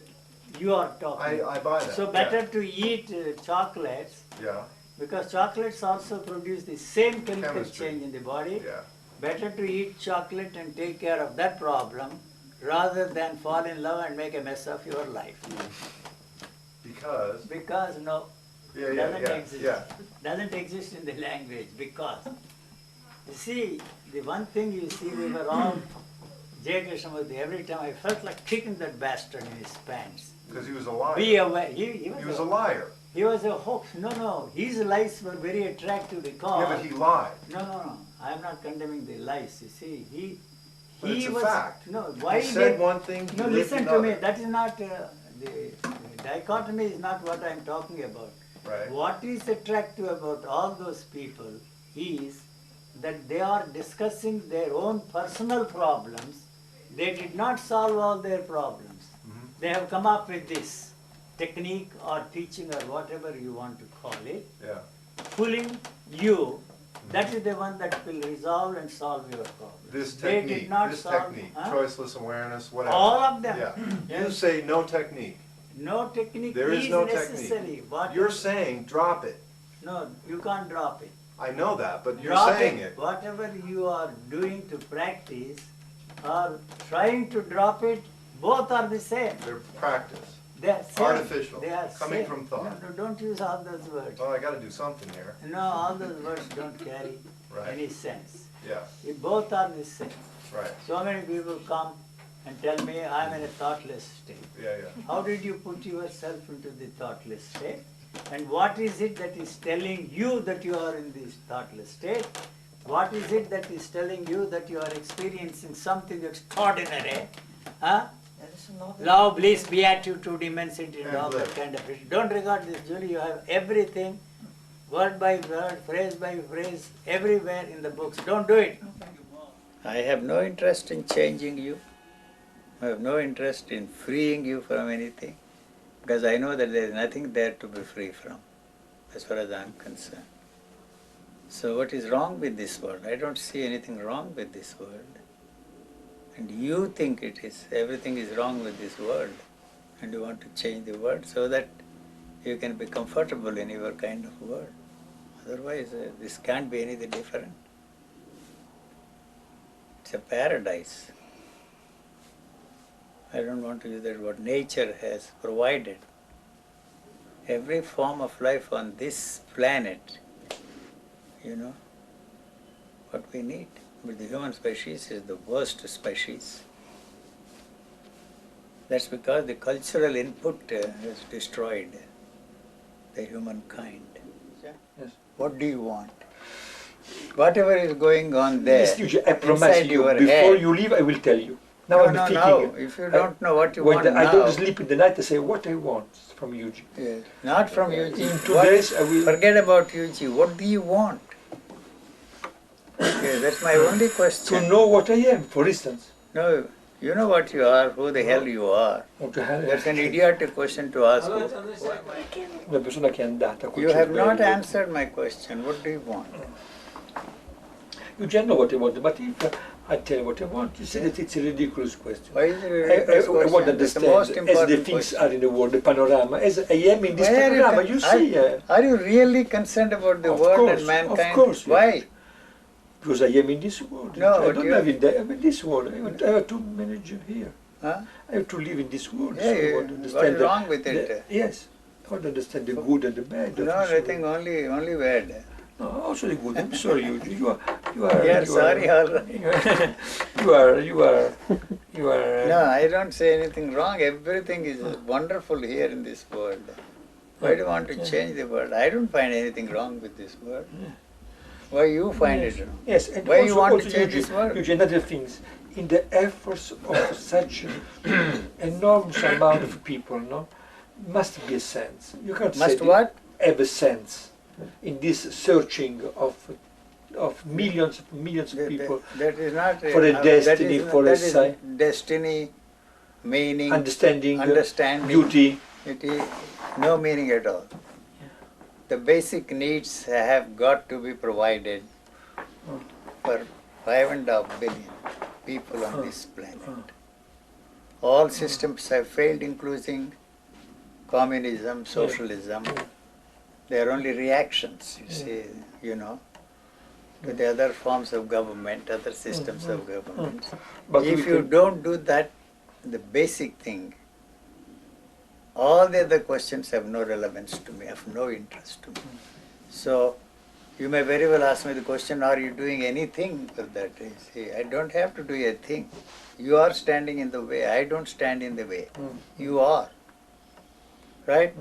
you are talking. I buy that. So better to eat chocolates. Yeah. Because chocolates also produce the same chemical Chemistry. change in the body. Yeah. Better to eat chocolate and take care of that problem rather than fall in love and make a mess of your life. Because? Because no, doesn't exist. Doesn't exist in the language. Because you see, the one thing you see, we were all J. Krishnamurti. Every time I felt like kicking that bastard in his pants. Because he was a liar. Be aware. He was a liar. He was a hoax. No. His lies were very attractive because. Yeah, but he lied. No. I am not condemning the lies. You see, But it's a was fact. no. Why he said one thing. No, He listen lived to me. another. That is not the dichotomy. Is not what I am talking about. Right. What is attractive about all those people is that they are discussing their own personal problems. They did not solve all their problems. They have come up with this technique or teaching or whatever you want to call it. Yeah. Pulling you, that is the one that will resolve and solve your problem. This They technique, did not solve, choiceless awareness, whatever. all of them. Yeah. You say no technique. No technique There is is no necessary. technique. You're saying drop it. No, you can't drop it. I know that, but you're Drop saying it. Whatever you are doing to practice or trying to drop it, both are the same. They're practice. They are same. Artificial. They are Coming same. from thought. No, don't use all those words. Well, I got to do something here. No, all those words don't carry Right. any sense. Yeah. Both are the same. Right. So many people come and tell me I'm in a thoughtless state. Yeah. How did you put yourself into the thoughtless state? And what is it that is telling you that you are in this thoughtless state? What is it that is telling you that you are experiencing something extraordinary? Huh? Love, bliss, beatitude, immensity, and all that kind of thing. Don't regard this, Julie. You have everything, word by word, phrase by phrase, everywhere in the books. Don't do it. I have no interest in changing you. I have no interest in freeing you from anything, because I know that there is nothing there to be free from, as far as I am concerned. So what is wrong with this world? I don't see anything wrong with this world. And you think it is. Everything is wrong with this world. And you want to change the world so that you can be comfortable in your kind of world. Otherwise, this can't be anything different. It's a paradise. I don't want to use that word. Nature has provided every form of life on this planet, what we need. But the human species is the worst species. That's because the cultural input has destroyed the humankind. Yes. What do you want? Whatever is going on there, Yes, Eugene, I promise inside you, your before head. you leave, I will tell you. Now No, I'm no, thinking. no. If you don't know what you when want I now- don't sleep in the night, I say what I want from Eugene. Yes. Not from you. In 2 days, I will. Forget about Yuji. What do you want? Okay, that's my only question. To know what I am, for instance. No, you know what you are, who the hell you are. What the hell? That's an idiotic question to ask. Una persona che è andata col You have not cervello. answered my question. What do you want? Eugene know what I want, but if I tell you what I want, you say that it's a ridiculous question. Why is it a I ridiculous want to question? That's the most understand as the important things question. are in the world, the panorama, as I am in this Why are you panorama, con- you see. Are you really concerned about the Of world course, and mankind? of course, Why? Because I am in this world. No, I but don't you- have it there. I'm in this world. I have to manage here. Huh? I have to live in this world. Yeah, So I yeah. want to What understand is wrong with it? Yes, I want to understand the good and the bad. No, I think only bad. No, also the good. I'm sorry, you are. Yeah, sorry, all right. You are. No, I don't say anything wrong. Everything is wonderful here in this world. Why do you want to change the world? I don't find anything wrong with this world. Why you find it wrong? Yes, and why also, you want also to change this world? Eugene, other things. In the efforts of such enormous amount of people, no, must be a sense. You can't Must say what? Have a sense in this searching of millions of people That is not for a destiny, for a sign, destiny, meaning, understanding, beauty. It is no meaning at all. The basic needs have got to be provided for 5.5 billion people on this planet. All systems have failed, including communism, socialism. They are only reactions, you see, to the other forms of government, other systems of government. But if you don't do that, the basic thing, all the other questions have no relevance to me, have no interest to me. So, you may very well ask me the question, are you doing anything for that? You see, I don't have to do a thing. You are standing in the way. I don't stand in the way. You are. Right?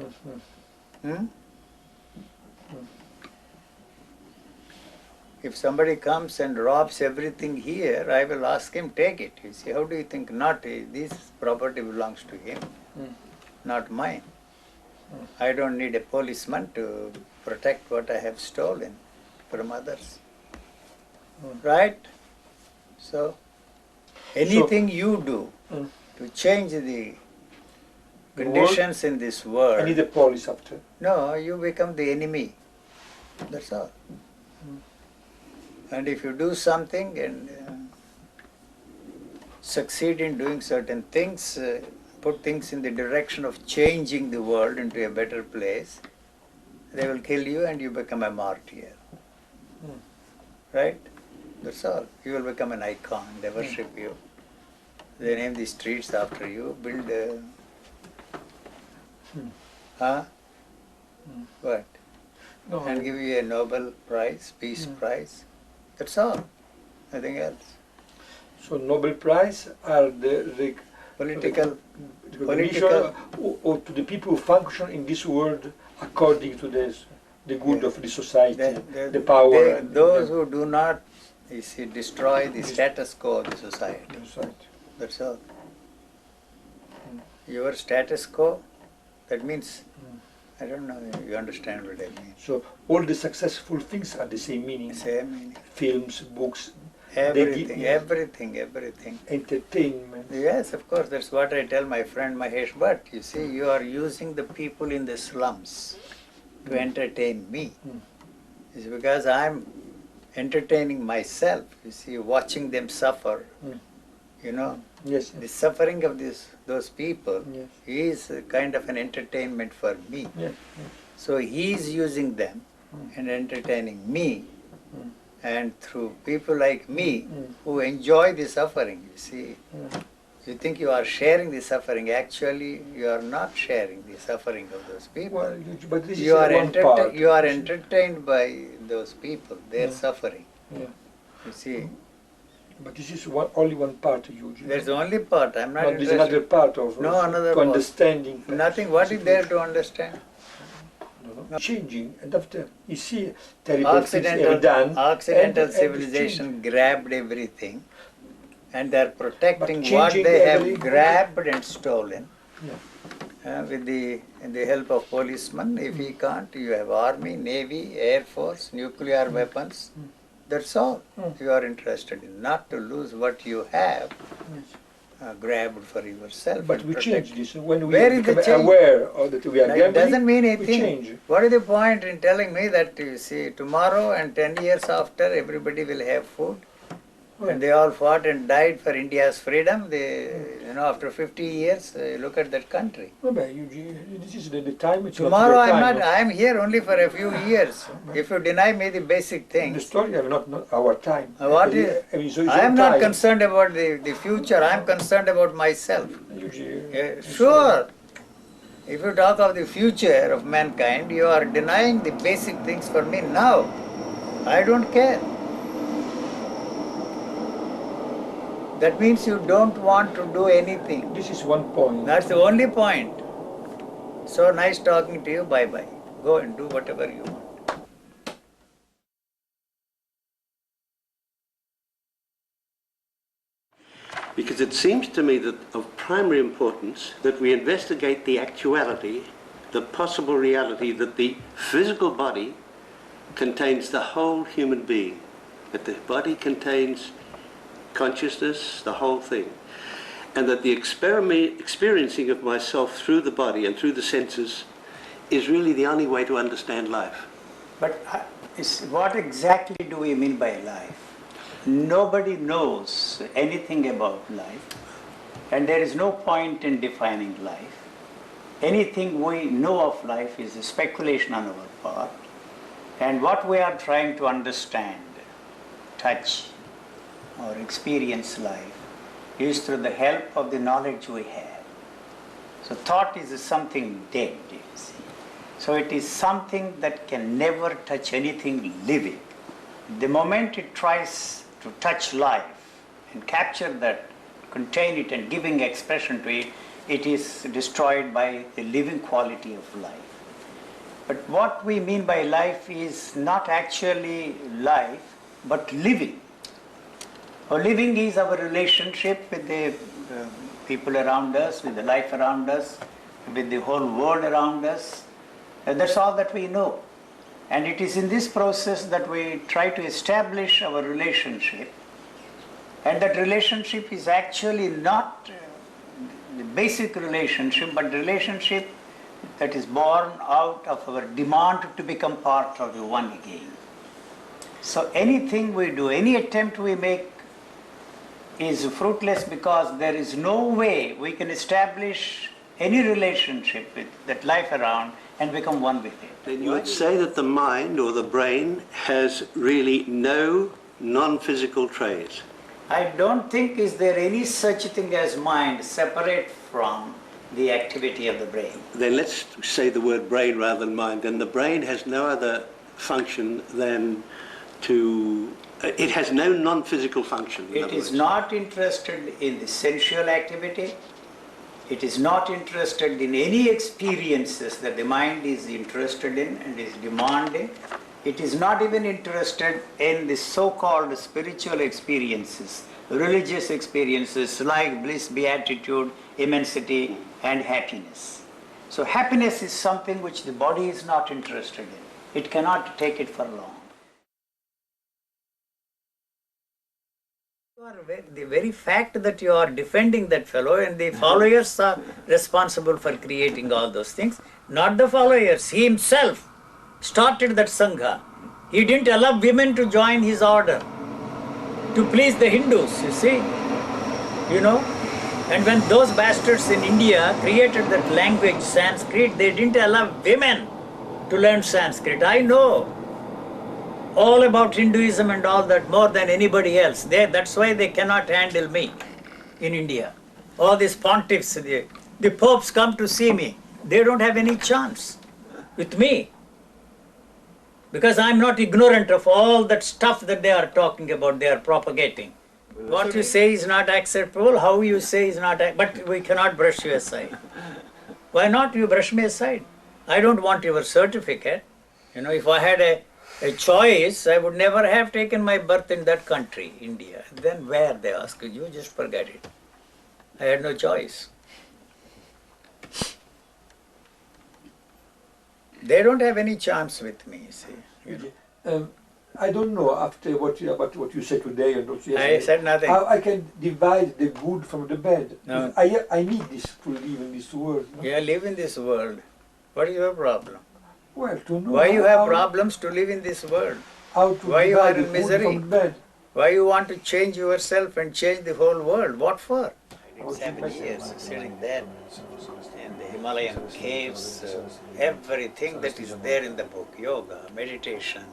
If somebody comes and robs everything here, I will ask him, take it. You see, how do you think? Not this property belongs to him, not mine. I don't need a policeman to protect what I have stolen from others. Right? So, anything you do to change the conditions in this world. I need a police after. No, you become the enemy. That's all. And if you do something and succeed in doing certain things, put things in the direction of changing the world into a better place, they will kill you and you become a martyr. Right? That's all. You will become an icon. They worship you. They name the streets after you, build a... What? No, and give you a Nobel Prize, Peace Prize. That's all. Nothing else. So Nobel Prize are the political or to the people who function in this world according to the good of the society, the power. Those who do not, you see, destroy the status quo of the society. That's all. Your status quo, that means, I don't know, you understand what I mean. So all the successful things are the same meaning. Same meaning. Films, books. Everything, everything. Entertainment. Yes, of course, that's what I tell my friend Mahesh Bhatt. You see, you are using the people in the slums to entertain me. It's because I'm entertaining myself, you see, watching them suffer. Yes. The suffering of those people is a kind of an entertainment for me. So he is using them and entertaining me. And through people like me who enjoy the suffering, you see, you think you are sharing the suffering. Actually, you are not sharing the suffering of those people. Well, but this you is are entertained by those people, their suffering. You see. But this is only one part of you. There's only part. I'm not interested. There's another part of another part. Understanding. Nothing. What is there to understand? No. Changing, and after you see terrible things ever done. Occidental civilization grabbed everything, and they're protecting what they have grabbed and stolen. With the help of policemen, if he can't, you have army, navy, air force, nuclear weapons. That's all you are interested in, not to lose what you have grabbed for yourself. But we change this when we become aware of that we are gambling. It doesn't mean anything. Change. What is the point in telling me that, you see, tomorrow and 10 years after everybody will have food? And they all fought and died for India's freedom. After 50 years, look at that country. No, but this is the time. Tomorrow I'm here only for a few years. If you deny me the basic things. The story are not our time. What is? I am not concerned about the future. I am concerned about myself. Sure. If you talk of the future of mankind, you are denying the basic things for me now. I don't care. That means you don't want to do anything. This is one point. That's the only point. So nice talking to you. Bye-bye. Go and do whatever you want. Because it seems to me that of primary importance that we investigate the actuality, the possible reality that the physical body contains the whole human being, that the body contains consciousness, the whole thing, and that the experiencing of myself through the body and through the senses is really the only way to understand life. But what exactly do we mean by life? Nobody knows anything about life, and there is no point in defining life. Anything we know of life is a speculation on our part, and what we are trying to understand, touch, or experience life is through the help of the knowledge we have. So thought is something dead, you see. So it is something that can never touch anything living. The moment it tries to touch life and capture that, contain it and giving expression to it, it is destroyed by the living quality of life. But what we mean by life is not actually life, but living. Living is our relationship with the people around us, with the life around us, with the whole world around us. That's all that we know. And it is in this process that we try to establish our relationship. And that relationship is actually not the basic relationship, but the relationship that is born out of our demand to become part of the one again. So anything we do, any attempt we make, is fruitless because there is no way we can establish any relationship with that life around and become one with it. Then you would say that the mind or the brain has really no non-physical traits. I don't think is there any such thing as mind separate from the activity of the brain. Then let's say the word brain rather than mind. Then the brain has no other function than to... It has no non-physical function. It is not interested in the sensual activity. It is not interested in any experiences that the mind is interested in and is demanding. It is not even interested in the so-called spiritual experiences, religious experiences like bliss, beatitude, immensity, and happiness. So happiness is something which the body is not interested in. It cannot take it for long. The very fact that you are defending that fellow and the followers are responsible for creating all those things, not the followers. He himself started that Sangha. He didn't allow women to join his order to please the Hindus, you see. And when those bastards in India created that language, Sanskrit, they didn't allow women to learn Sanskrit. I know all about Hinduism and all that more than anybody else. That's why they cannot handle me in India. All these pontiffs, the popes come to see me. They don't have any chance with me. Because I'm not ignorant of all that stuff that they are talking about, they are propagating. What you say is not acceptable, how you say is not, but we cannot brush you aside. Why not you brush me aside? I don't want your certificate. If I had a choice, I would never have taken my birth in that country, India. Then where, they ask you, just forget it. I had no choice. They don't have any chance with me, you see. I don't know after what you said today and what you I said nothing. How I can divide the good from the bad. No. I need this to live in this world. No? Yeah, live in this world. What is your problem? Well, to know why you have problems to live in this world? How to why you are divide in the good misery? from the bad. Why you want to change yourself and change the whole world? What for? 7 years sitting there in the Himalayan caves, everything that is there in the book, yoga, meditation,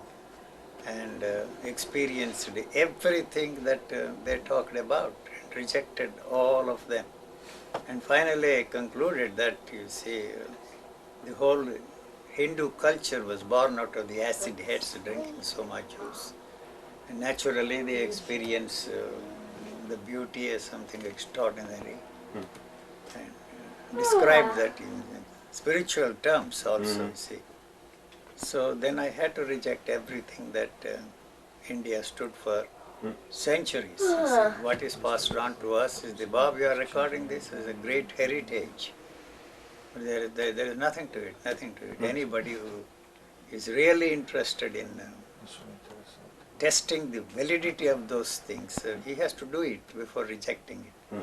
and experienced everything that they talked about, and rejected all of them. And finally I concluded that, you see, the whole Hindu culture was born out of the acid heads drinking so much juice. And naturally they experience the beauty as something extraordinary. And describe that in spiritual terms also, you see. So then I had to reject everything that India stood for centuries. You see. What is passed on to us is Bob, you are recording this as a great heritage. There is nothing to it, nothing to it. Anybody who is really interested in testing the validity of those things, he has to do it before rejecting it.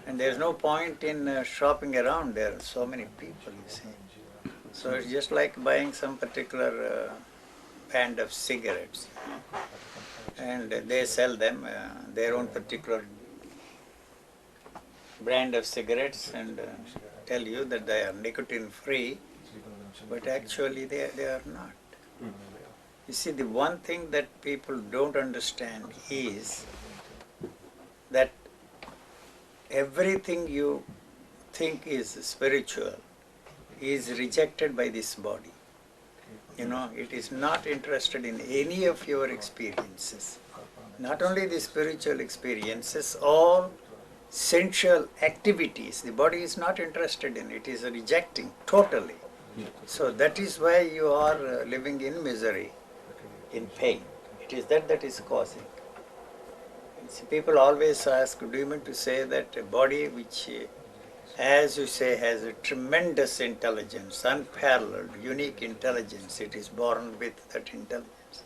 And there's no point in shopping around. There are so many people, you see. So it's just like buying some particular band of cigarettes. And they sell them, their own particular brand of cigarettes, and tell you that they are nicotine free, but actually they are not. You see, the one thing that people don't understand is that everything you think is spiritual is rejected by this body. You know, it is not interested in any of your experiences. Not only the spiritual experiences, all sensual activities, the body is not interested in, it is rejecting totally. So that is why you are living in misery, in pain. It is that is causing. See, people always ask, do you mean to say that a body which, as you say, has a tremendous intelligence, unparalleled, unique intelligence, it is born with that intelligence.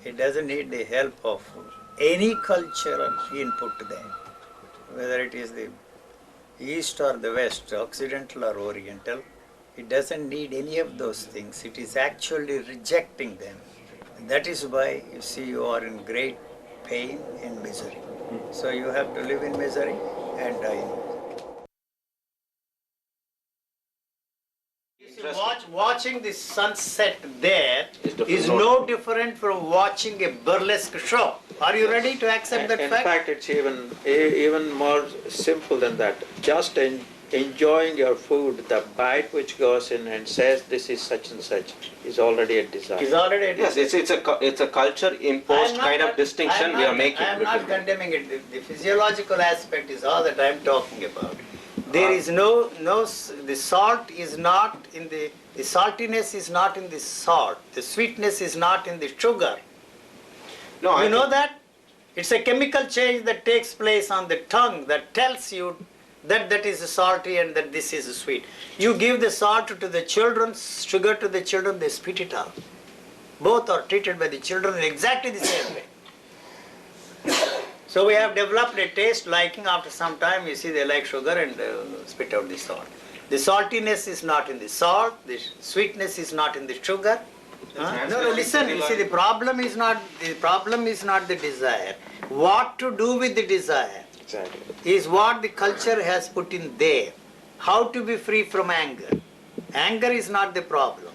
It doesn't need the help of any cultural input there, whether it is the East or the West, Occidental or Oriental. It doesn't need any of those things. It is actually rejecting them. And that is why, you see, you are in great pain and misery. So you have to live in misery and die in misery. Watching the sunset there is no different from watching a burlesque show. Are you ready to accept that fact? In fact, it's even more simple than that. Just enjoying your food, the bite which goes in and says this is such and such is already a desire. Is already a desire. Yes, it's a culture imposed kind of distinction we are making. I am not condemning it. The physiological aspect is all that I am talking about. There is the salt is not in the saltiness is not in the salt. The sweetness is not in the sugar. No, you know that? It's a chemical change that takes place on the tongue that tells you that is salty and that this is sweet. You give the salt to the children, sugar to the children, they spit it out. Both are treated by the children in exactly the same way. So we have developed a taste liking. After some time, you see, they like sugar and spit out the salt. The saltiness is not in the salt, the sweetness is not in the sugar. No, listen, you see, the problem is not the desire. What to do with the desire is what the culture has put in there. How to be free from anger. Anger is not the problem.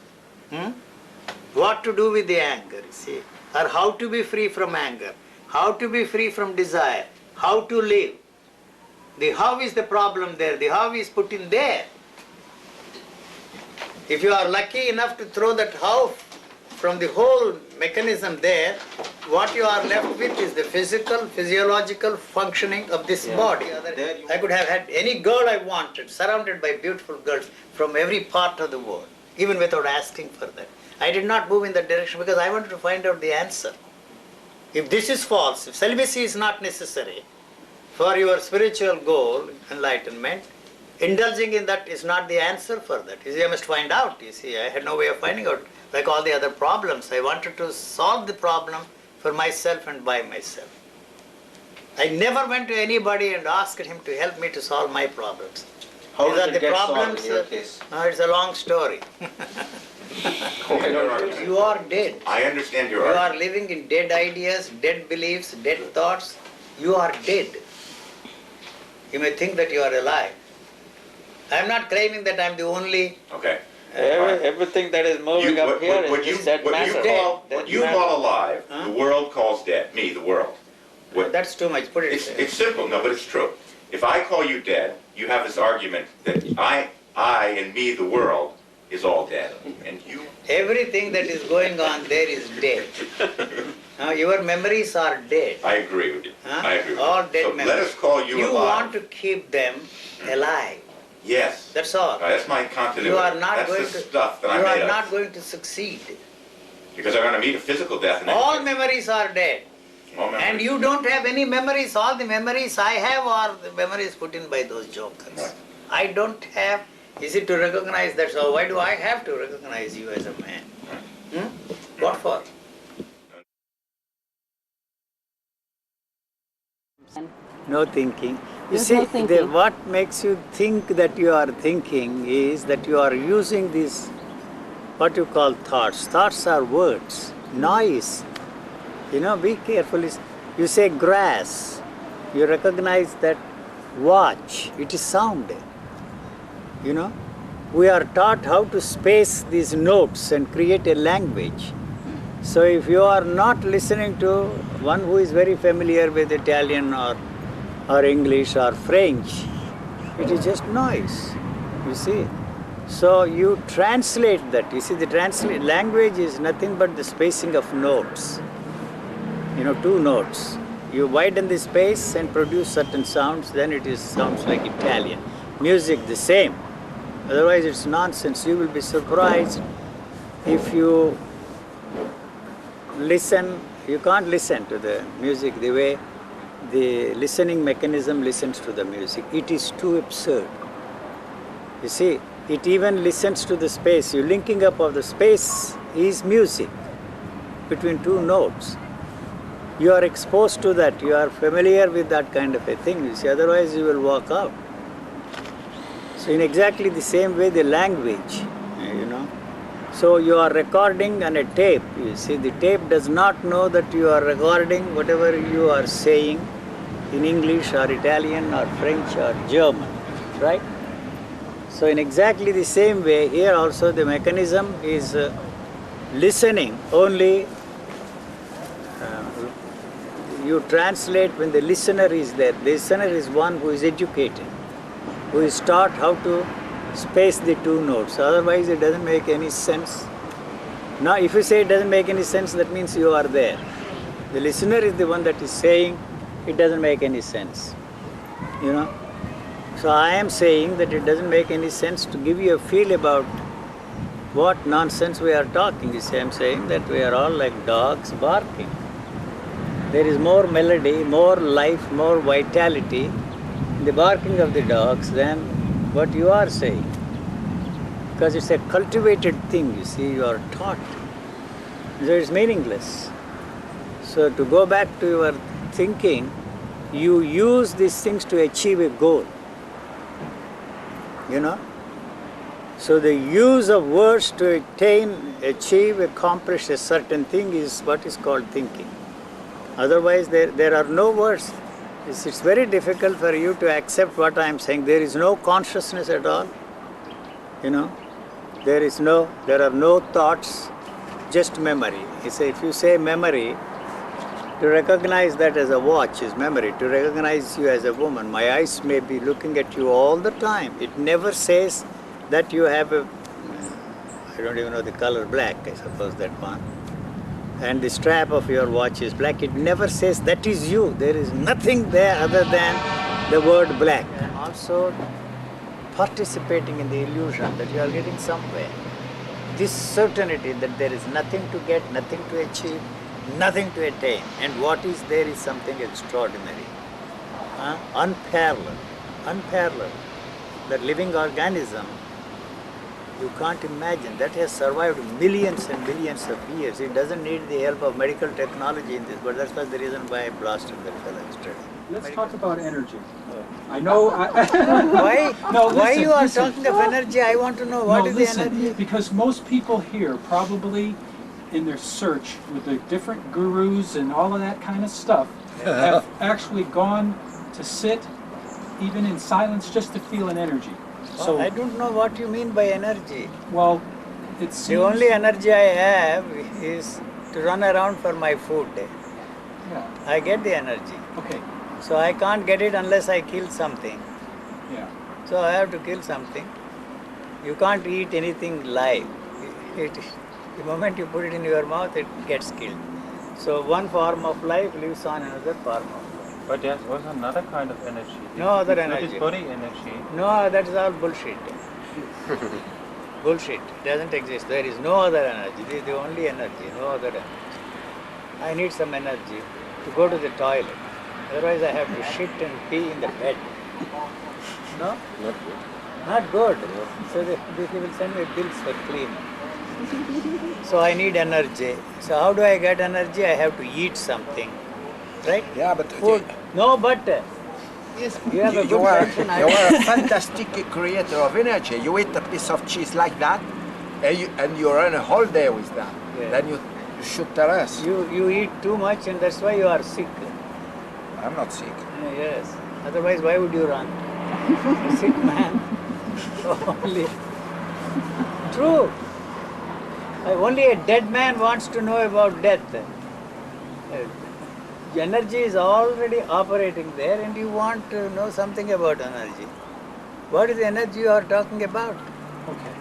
What to do with the anger, you see, or how to be free from anger. How to be free from desire, how to live. The how is the problem there, the how is put in there. If you are lucky enough to throw that how from the whole mechanism there, what you are left with is the physiological functioning of this body. I could have had any girl I wanted, surrounded by beautiful girls from every part of the world, even without asking for that. I did not move in that direction because I wanted to find out the answer. If this is false, if celibacy is not necessary for your spiritual goal, enlightenment, indulging in that is not the answer for that. You see, I must find out. You see, I had no way of finding out. Like all the other problems, I wanted to solve the problem for myself and by myself. I never went to anybody and asked him to help me to solve my problems. How These does are it the get problems. solved in your case? It's a long story. You are dead. I understand your You argument. are living in dead ideas, dead beliefs, dead thoughts. You are dead. You may think that you are alive. I am not claiming that I am the only. Okay. Everything that is moving up here is just dead matter. What you call alive, the world calls dead. Me, the world. That's too much. Put it. It's simple, no, but it's true. If I call you dead, you have this argument that I and me, the world, is all dead, and you. Everything that is going on there is dead. Your memories are dead. I agree with you. I agree with you. All dead So memories. let us call you You alive. want to keep them alive. Yes. That's all. That's my continuity. You are not That's going the to. stuff that You I made are up. not going to succeed. Because I'm going to meet a physical death. All memories are dead. And you don't have any memories. All the memories I have are the memories put in by those jokers. Right. I don't have. Is it to recognize that? So why do I have to recognize you as a man? What for? No thinking. You There's see, no thinking. what makes you think that you are thinking is that you are using these, what you call thoughts. Thoughts are words, noise. Be careful. You say grass, you recognize that watch, it is sound. We are taught how to space these notes and create a language. So if you are not listening to one who is very familiar with Italian or English or French, it is just noise, you see. So you translate that. You see, the language is nothing but the spacing of notes. Two notes. You widen the space and produce certain sounds, then it sounds like Italian. Music the same. Otherwise it's nonsense. You will be surprised if you listen. You can't listen to the music the way the listening mechanism listens to the music. It is too absurd. You see, it even listens to the space. You linking up of the space is music between two notes. You are exposed to that. You are familiar with that kind of a thing. You see, otherwise you will walk out. So in exactly the same way, the language, So you are recording on a tape. You see, the tape does not know that you are recording whatever you are saying in English or Italian or French or German, right? So in exactly the same way, here also the mechanism is listening only. You translate when the listener is there. The listener is one who is educated, who is taught how to space the two notes. Otherwise it doesn't make any sense. Now if you say it doesn't make any sense, that means you are there. The listener is the one that is saying it doesn't make any sense. So I am saying that it doesn't make any sense to give you a feel about what nonsense we are talking. You see, I am saying that we are all like dogs barking. There is more melody, more life, more vitality in the barking of the dogs than what you are saying. Because it's a cultivated thing, you see, you are taught. So it's meaningless. So to go back to your thinking, you use these things to achieve a goal. So the use of words to attain, achieve, accomplish a certain thing is what is called thinking. Otherwise there are no words. It's very difficult for you to accept what I am saying. There is no consciousness at all. There are no thoughts, just memory. If you say memory, to recognize that as a watch is memory. To recognize you as a woman, my eyes may be looking at you all the time. It never says that you have I don't even know the color black, I suppose that one. And the strap of your watch is black. It never says that is you. There is nothing there other than the word black. Also participating in the illusion that you are getting somewhere. This certainty that there is nothing to get, nothing to achieve, nothing to attain. And what is there is something extraordinary. Unparalleled. That living organism You can't imagine. That has survived millions and millions of years. It doesn't need the help of medical technology in this, but that's the reason why I blasted that fellow yesterday. Let's talk about energy. I know. Why? No, Why listen, you are listen. talking of energy? I want to know what No, is listen, the energy. because most people here probably in their search with the different gurus and all of that kind of stuff have actually gone to sit even in silence just to feel an energy. So I don't know what you mean by energy. Well, it seems... The only energy I have is to run around for my food. Yeah. I get the energy. Okay. So I can't get it unless I kill something. Yeah. So I have to kill something. You can't eat anything live. The moment you put it in your mouth, it gets killed. So one form of life lives on another form of life. But there's also another kind of energy. No other It's energy. not body energy. No, that is all bullshit. Bullshit. It doesn't exist. There is no other energy. This is the only energy, no other energy. I need some energy to go to the toilet. Otherwise I have to shit and pee in the bed. No? Not good. Not good. So they will send me bills for cleaning. So I need energy. So how do I get energy? I have to eat something. Right? Yeah, but food. No, but yes, you have a you good are question. you are a fantastic creator of energy. You eat a piece of cheese like that, and you run a whole day with that. Yeah. Then you should tell us. You eat too much, and that's why you are sick. I'm not sick. Yes. Otherwise, why would you run? A sick man. Only. True. Only a dead man wants to know about death. Energy is already operating there, and you want to know something about energy. What is the energy you are talking about? Okay.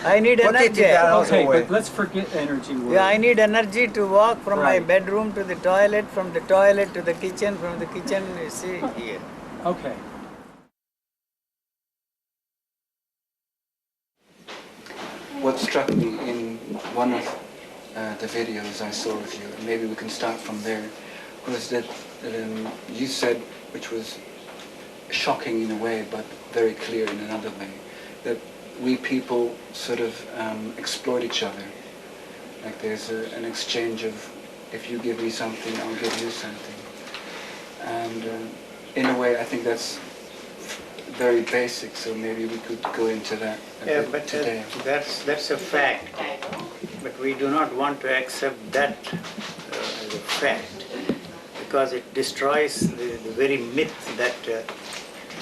I need energy. Okay, but let's forget energy word. Yeah, I need energy to walk from my Right. bedroom to the toilet, from the toilet to the kitchen, from the kitchen, you see, here. Okay. What struck me in one of the videos I saw of you, and maybe we can start from there, was that you said, which was shocking in a way, but very clear in another way, that we people sort of exploit each other. Like there's an exchange of, if you give me something, I'll give you something. And in a way, I think that's very basic, so maybe we could go into that a bit but today. that's a fact. But we do not want to accept that as a fact, because it destroys the very myth that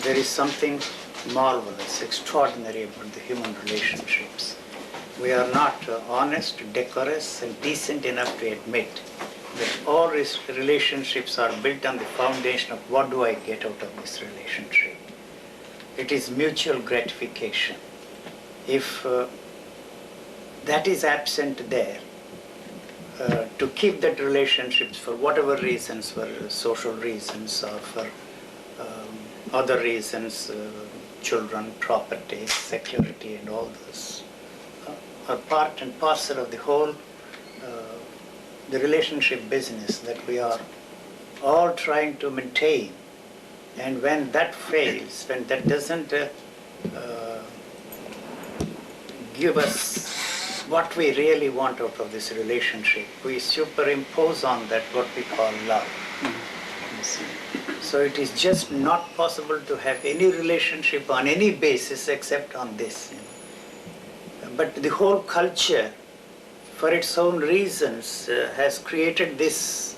there is something marvelous, extraordinary about the human relationships. We are not honest, decorous, and decent enough to admit that all relationships are built on the foundation of what do I get out of this relationship. It is mutual gratification. If that is absent there, to keep that relationships for whatever reasons, for social reasons or for other reasons, children, property, security, and all those are part and parcel of the whole the relationship business that we are all trying to maintain. And when that fails, when that doesn't give us what we really want out of this relationship, we superimpose on that what we call love. You see. So it is just not possible to have any relationship on any basis except on this. But the whole culture, for its own reasons, has created this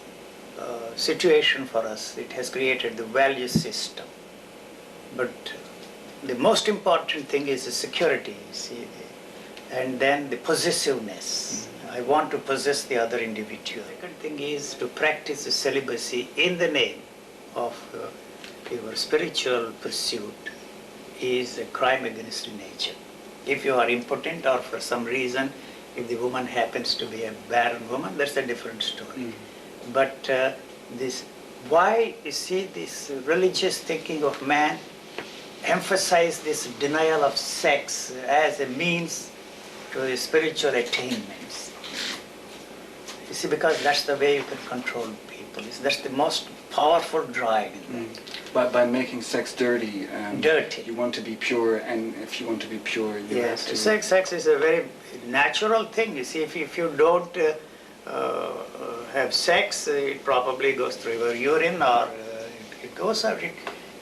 situation for us. It has created the value system. But the most important thing is the security, you see, and then the possessiveness. I want to possess the other individual. The second thing is to practice the celibacy in the name of your spiritual pursuit is a crime against nature. If you are impotent or for some reason, if the woman happens to be a barren woman, that's a different story. But why you see this religious thinking of man emphasize this denial of sex as a means to his spiritual attainments? You see, because that's the way you can control people. That's the most powerful drive in that. by making sex dirty, dirty. You want to be pure, and if you want to be pure, you Yes, have to... sex is a very natural thing. You see, if you don't have sex, it probably goes through your urine, or it goes out.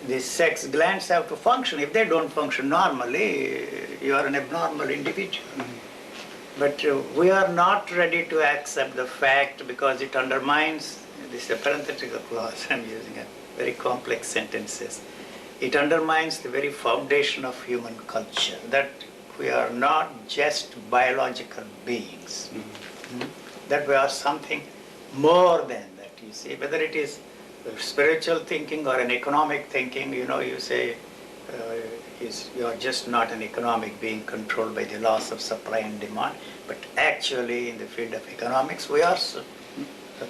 The sex glands have to function. If they don't function normally, you are an abnormal individual. But we are not ready to accept the fact, because it undermines, this is a parenthetical clause, I'm using a very complex sentences. It undermines the very foundation of human culture, that we are not just biological beings, that we are something more than that, you see. Whether it is spiritual thinking or an economic thinking, you say you are just not an economic being controlled by the laws of supply and demand, but actually in the field of economics we are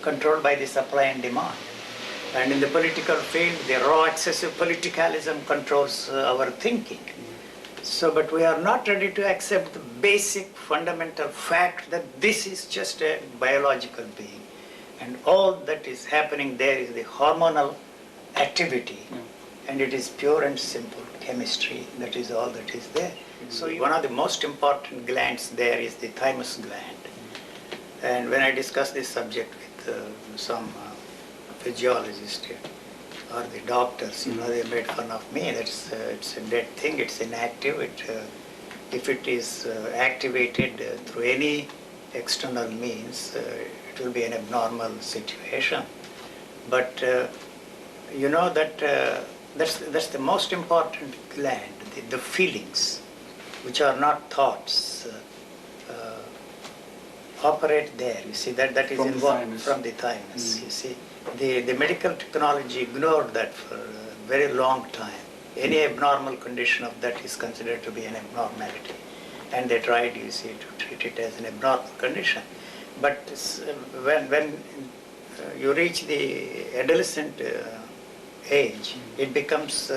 controlled by the supply and demand. And in the political field, the raw excessive politicalism controls our thinking. So, but we are not ready to accept the basic fundamental fact that this is just a biological being. And all that is happening there is the hormonal activity. And it is pure and simple chemistry. That is all that is there. So one of the most important glands there is the thymus gland. And when I discuss this subject with some physiologists or the doctors, they made fun of me. It's a dead thing. It's inactive. If it is activated through any external means, it will be an abnormal situation. But that's the most important gland, the feelings, which are not thoughts, operate there. You see, that is involved from the thymus. You see, the medical technology ignored that for a very long time. Any abnormal condition of that is considered to be an abnormality, and they tried, you see, to treat it as an abnormal condition. But when you reach the adolescent age, it becomes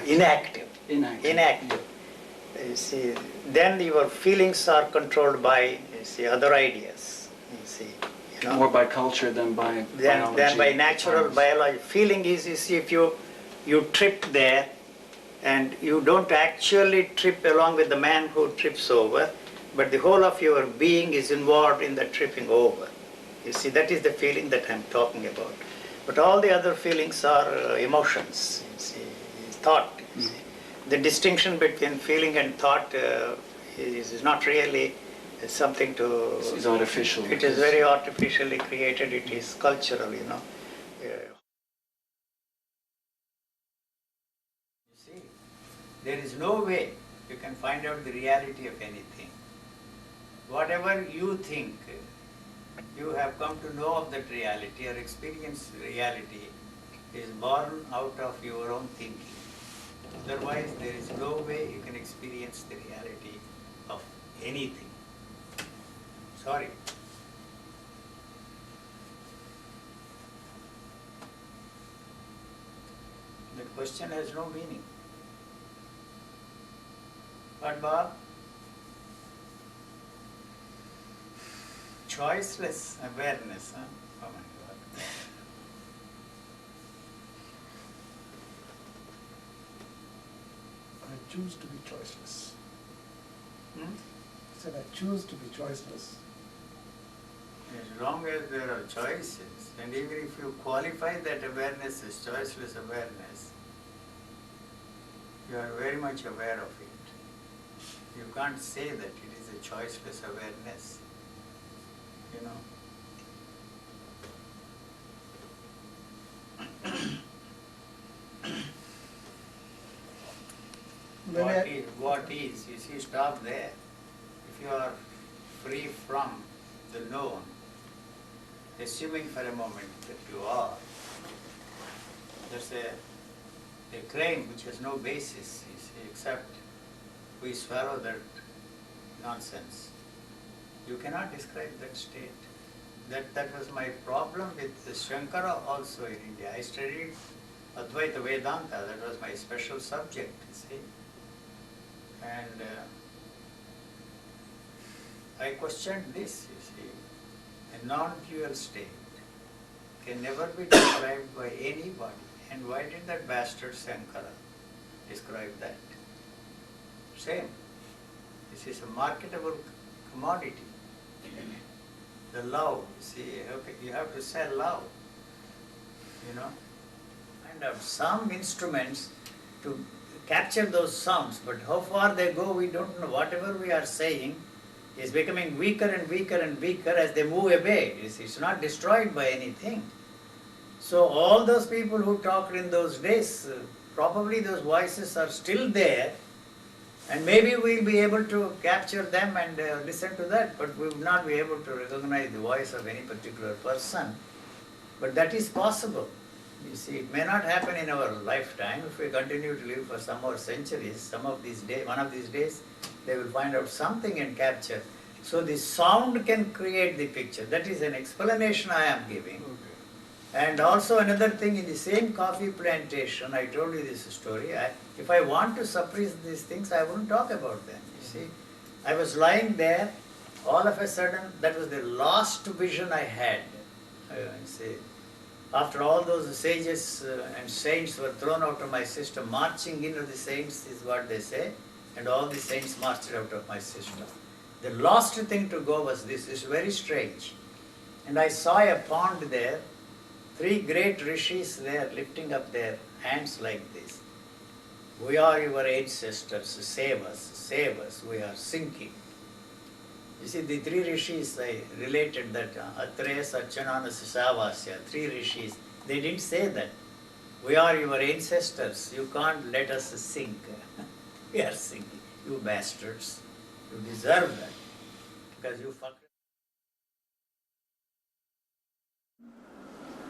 inactive. You see, then your feelings are controlled by, you see, other ideas. You see, more by culture than by biology. Than by natural biology. Feeling is, you see, if you trip there, and you don't actually trip along with the man who trips over, but the whole of your being is involved in the tripping over. You see, that is the feeling that I'm talking about. But all the other feelings are emotions, you see, thought. You see. The distinction between feeling and thought is not really something to... It's artificial. It is very artificially created. It is cultural, You see, there is no way you can find out the reality of anything. Whatever you think, you have come to know of that reality or experience reality is born out of your own thinking. Otherwise, there is no way you can experience the reality of anything. Sorry. The question has no meaning. But Bob? Choiceless awareness, huh? Oh my God. I choose to be choiceless. I said I choose to be choiceless. As long as there are choices, and even if you qualify that awareness as choiceless awareness, you are very much aware of it. You can't say that it is a choiceless awareness. What is, you see, stop there. If you are free from the known, assuming for a moment that you are, there's a claim which has no basis, you see, except we swallow that nonsense. You cannot describe that state. That was my problem with Shankara also in India. I studied Advaita Vedanta, that was my special subject, you see. And I questioned this, you see. A non-dual state can never be described by anybody, And why did that bastard Sankara describe that? Same. This is a marketable commodity. The love, see, okay, you have to sell love, you know. And some instruments to capture those sounds, but how far they go, we don't know. Whatever we are saying is becoming weaker and weaker and weaker as they move away. It's not destroyed by anything. So all those people who talked in those days, probably those voices are still there, and maybe we'll be able to capture them and listen to that, but we will not be able to recognize the voice of any particular person. But that is possible. You see, it may not happen in our lifetime. If we continue to live for some more centuries, one of these days, they will find out something and capture. So the sound can create the picture. That is an explanation I am giving. Okay. And also another thing, in the same coffee plantation, I told you this story. If I want to suppress these things, I wouldn't talk about them. You see, I was lying there, all of a sudden, that was the last vision I had. See, after all those sages and saints were thrown out of my system, marching into the saints is what they say, and all the saints marched out of my system. The last thing to go was this. It's very strange. And I saw a pond there, 3 great rishis there lifting up their hands like this. We are your ancestors, save us, we are sinking. You see, the 3 rishis, I related that, Atreya, Satyanana, Sisavasya, 3 rishis, they didn't say that. We are your ancestors, you can't let us sink. We are sinking. You bastards, you deserve that, because you fucked.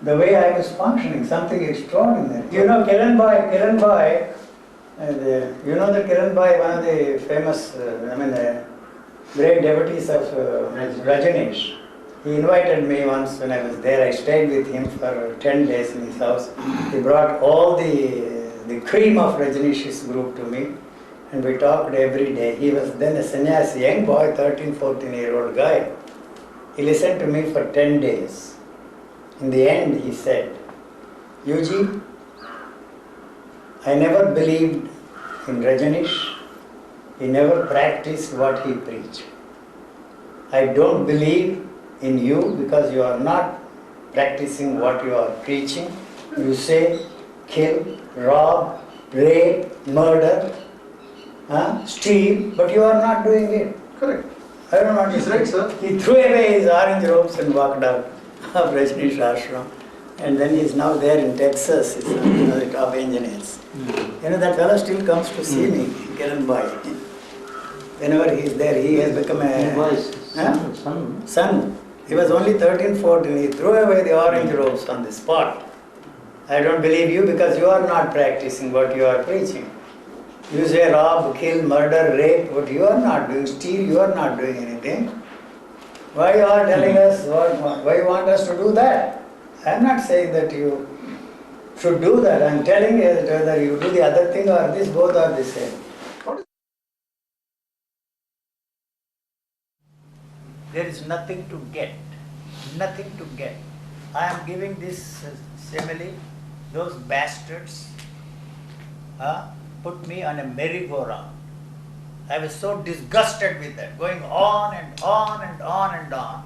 The way I was functioning, something extraordinary. You know Kiran Bhai, you know that Kiran Bhai, one of the famous, great devotees of Rajneesh. He invited me once when I was there. I stayed with him for 10 days in his house. He brought all the cream of Rajneesh's group to me, and we talked every day. He was then a sannyasi, young boy, 13, 14-year-old guy. He listened to me for 10 days. In the end, he said, Yuji, I never believed in Rajneesh. He never practiced what he preached. I don't believe in you because you are not practicing what you are preaching. You say, kill, rob, rape, murder, steal, but you are not doing it. Correct. I don't know. He's right, sir. He threw away his orange robes and walked out of Rajneesh ashram. And then he's now there in Texas. He's one of the top engineers. You know, that fellow still comes to see me, Kiran Bhai. Whenever he is there, he has become a son. He was only 13, 14. He threw away the orange robes on the spot. I don't believe you because you are not practicing what you are preaching. You say rob, kill, murder, rape, but you are not doing. Steal, you are not doing anything. Why you are telling us, why you want us to do that? I am not saying that you should do that. I am telling you that whether you do the other thing or this, both are the same. There is nothing to get. Nothing to get. I am giving this simile. Those bastards put me on a merry-go-round. I was so disgusted with that, going on and on and on and on.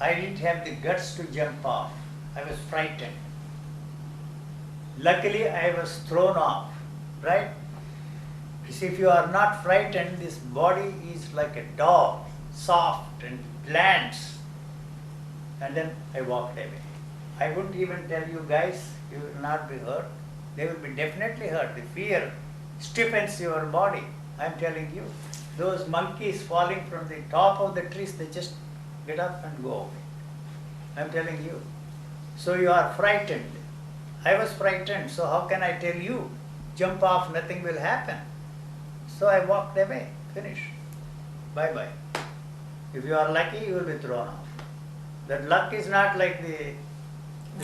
I didn't have the guts to jump off. I was frightened. Luckily, I was thrown off, right? You see, if you are not frightened, this body is like a dog, soft and plants. And then I walked away. I wouldn't even tell you guys, you will not be hurt. They will be definitely hurt. The fear stiffens your body. I am telling you. Those monkeys falling from the top of the trees, they just get up and go away. I am telling you. So you are frightened. I was frightened, so how can I tell you? Jump off, nothing will happen. So I walked away. Finish. Bye-bye. If you are lucky, you will be thrown off. That luck is not like the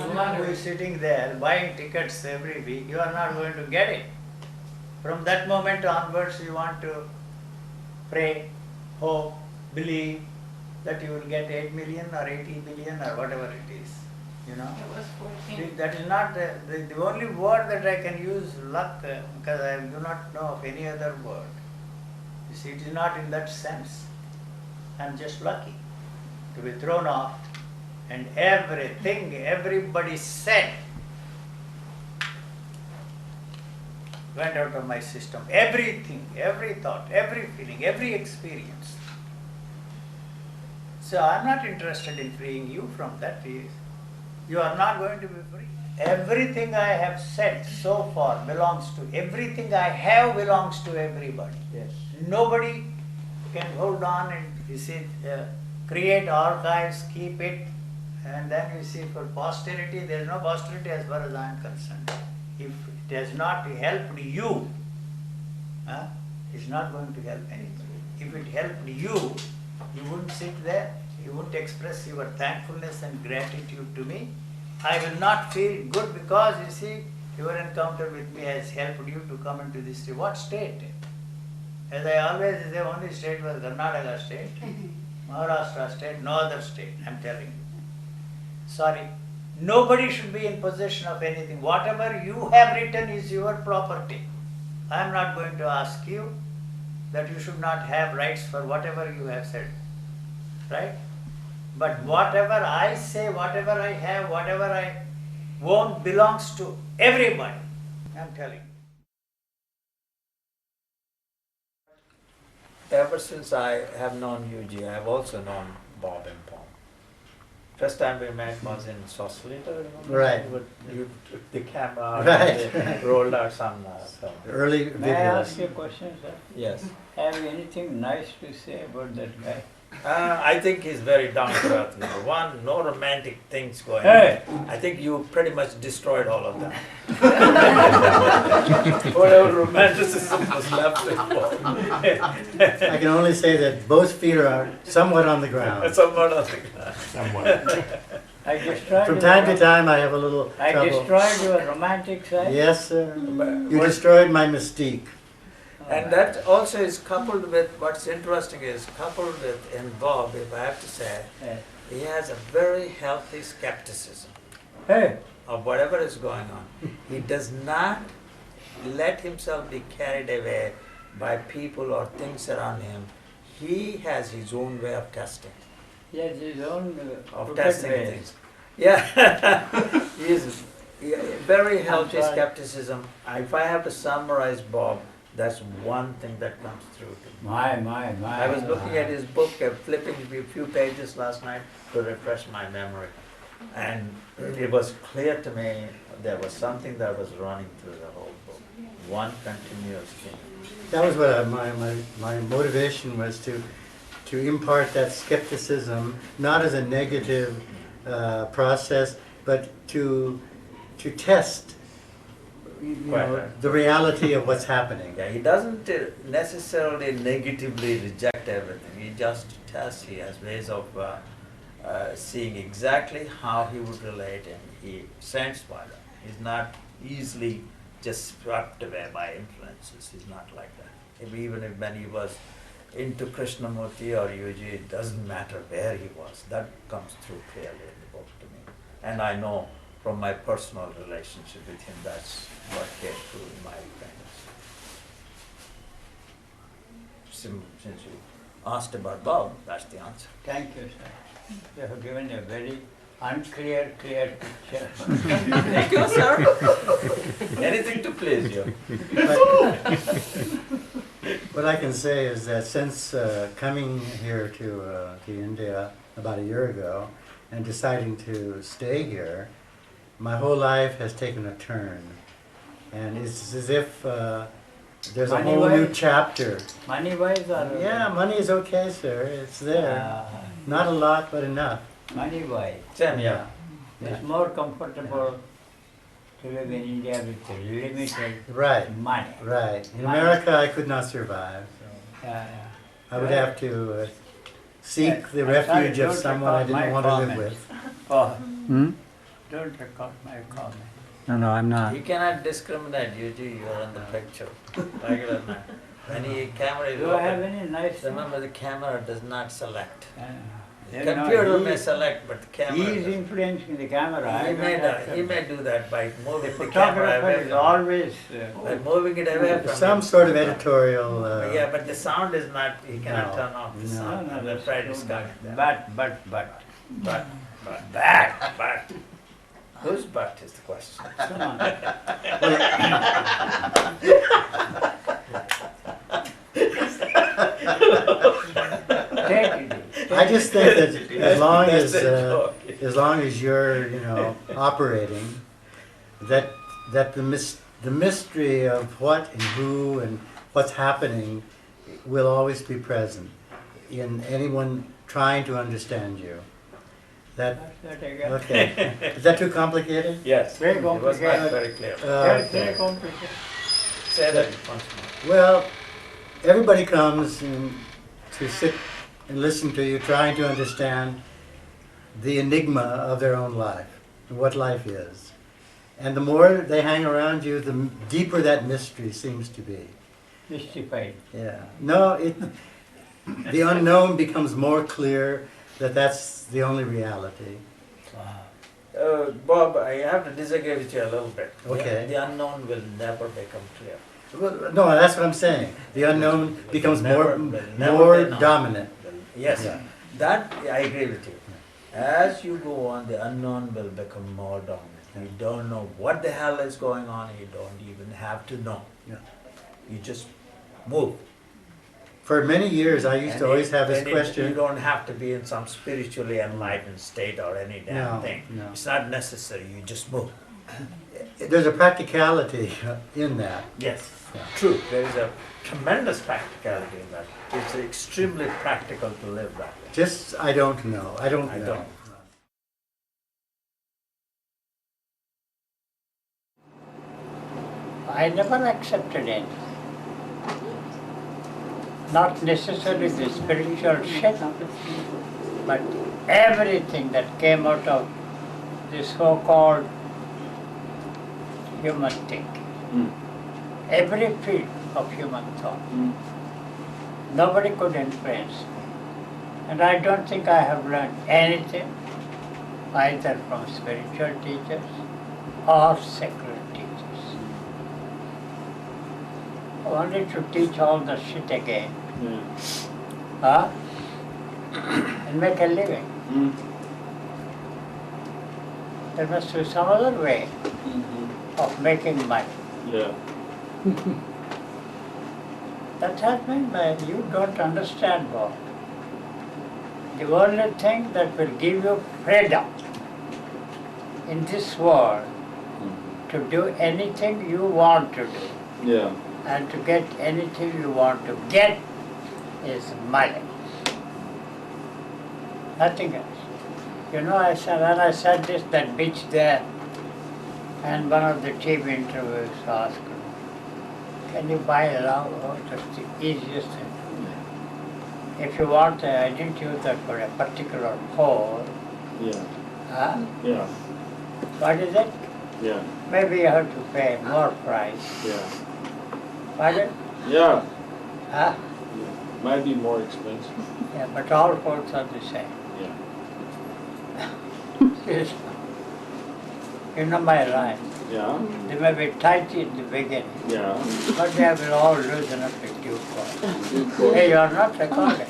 woman who is sitting there buying tickets every week. You are not going to get it. From that moment onwards, you want to pray, hope, believe that you will get 8 million or 80 billion or whatever it is. You know? It was 14. That is not the only word that I can use, luck, because I do not know of any other word. You see, it is not in that sense. I'm just lucky to be thrown off, and everything everybody said went out of my system. Everything, every thought, every feeling, every experience. So I'm not interested in freeing you from that. You are not going to be free. Everything I have said so far belongs to, everything I have belongs to everybody. Yes. Nobody can hold on and, you see, create archives, keep it, and then you see for posterity, there is no posterity as far as I am concerned. If it has not helped you, it's not going to help anybody. If it helped you, you wouldn't sit there, you wouldn't express your thankfulness and gratitude to me. I will not feel good because, you see, your encounter with me has helped you to come into this state. What state? As I always say, only state was Karnataka state, Maharashtra state, no other state, I'm telling you. Sorry. Nobody should be in possession of anything. Whatever you have written is your property. I am not going to ask you that you should not have rights for whatever you have said. Right? But whatever I say, whatever I have, whatever I own belongs to everybody. I am telling you. Ever since I have known Yuji, I have also known Bob and Paul. First time we met was in Sausalito, Right. You took the camera out Right. and rolled out some film. Early May I videos. ask you a question, sir? Yes. Have you anything nice to say about that guy? I think he's very down to earth. Number one, no romantic things going Hey. on. I think you pretty much destroyed all of them. Whatever romanticism was left involved. I can only say that both feet are somewhat on the ground. Somewhat on the ground. Somewhat. I destroyed From your time to rom- time, I have a little I trouble. destroyed your romantic side? Yes, sir. You destroyed my mystique. And that also is coupled with, what's interesting is, coupled with, in Bob, if I have to say, he has a very healthy skepticism of whatever is going on. He does not let himself be carried away by people or things around him. He has his own way of testing. He has his own Of crooked testing ways. things. Yeah. He is very healthy sorry. skepticism. If I have to summarize Bob, that's one thing that comes through to me. My. I was looking at his book, flipping a few pages last night to refresh my memory. And it was clear to me there was something that was running through the whole book. One continuous thing. That was what my motivation was to impart that skepticism, not as a negative process, but to test the reality of what's happening. Yeah, he doesn't necessarily negatively reject everything. He just tests. He has ways of seeing exactly how he would relate, and he stands by them. He's not easily just swept away by influences. He's not like that. Even if when he was into Krishnamurti or Yuji, it doesn't matter where he was. That comes through clearly in the book to me. And I know from my personal relationship with him, that's what came through in my experience. Since you asked about Bob, that's the answer. Thank you, sir. You have given a very unclear, clear picture. Thank you, sir. Anything to please you. What I can say is that since coming here to India about a year ago and deciding to stay here, my whole life has taken a turn. And it's as if there's a whole new chapter. Money-wise or? Yeah, money is okay, sir. It's there. Not a lot, but enough. Money-wise. Same, yeah. It's more comfortable to live in India with limited money. Right. In America, I could not survive. So I would have to seek the refuge of someone I didn't want to live with. Don't record my comment. No, I'm not. You cannot discriminate, you are in the picture. Regular man. When the camera is Do I have open, any nice? remember the camera does not select. Computer may select, but the camera. He is influencing the camera. He may do that by moving the camera Photographer away is from always by moving it away from Some him. sort of editorial. Yeah, but the sound is not. He cannot No. turn off the sound. No, I'm that's afraid true, it's coming. but. But. Whose butt is the question? Come on. I just think that as long as you're operating, that the mystery of what and who and what's happening will always be present in anyone trying to understand you. Okay. Is that too complicated? Yes. Very It was not very clear. Very complicated. Say that once more. Well, everybody comes to sit and listen to you, trying to understand the enigma of their own life and what life is. And the more they hang around you, the deeper that mystery seems to be. Mystified. Yeah. No, the unknown becomes more clear that that's the only reality. Bob, I have to disagree with you a little bit. Okay. The unknown will never become clear. Well, no, that's what I'm saying. The unknown becomes never more be known. dominant. Yes, Yeah. that I agree with you. As you go on, the unknown will become more dominant. You don't know what the hell is going on. You don't even have to know. Yeah. You just move. For many years, I used to always have this question. You don't have to be in some spiritually enlightened state or any damn No, thing. no. It's not necessary. You just move. There's a practicality in that. Yes, Yeah. true. There is a tremendous practicality in that. It's extremely practical to live that way. Just, I don't know. I don't know. don't. I never accepted it. Not necessarily the spiritual shit, but everything that came out of the so-called human thinking. Every field of human thought. Nobody could influence. And I don't think I have learned anything either from spiritual teachers or secular teachers. Only to teach all the shit again. And make a living. There must be some other way of making money. Yeah. That has been you don't understand, Bob. The only thing that will give you freedom in this world to do anything you want to do Yeah. and to get anything you want to get is money. Nothing else. You know, when I said this, that bitch there, and one of the TV interviewers asked, can you buy a love? Oh, that's the easiest thing. If you want, I didn't use that for a particular pole. Yeah. Huh? Yeah. What is it? Yeah. Maybe you have to pay more price. Yeah. Pardon? Yeah. Huh? Might be more expensive. Yeah, but all poles are the same. Yeah. Seriously. You know my line. Yeah. They may be tight in the beginning. Yeah. But they will all loosen up in due course. course. Hey, you are not recording.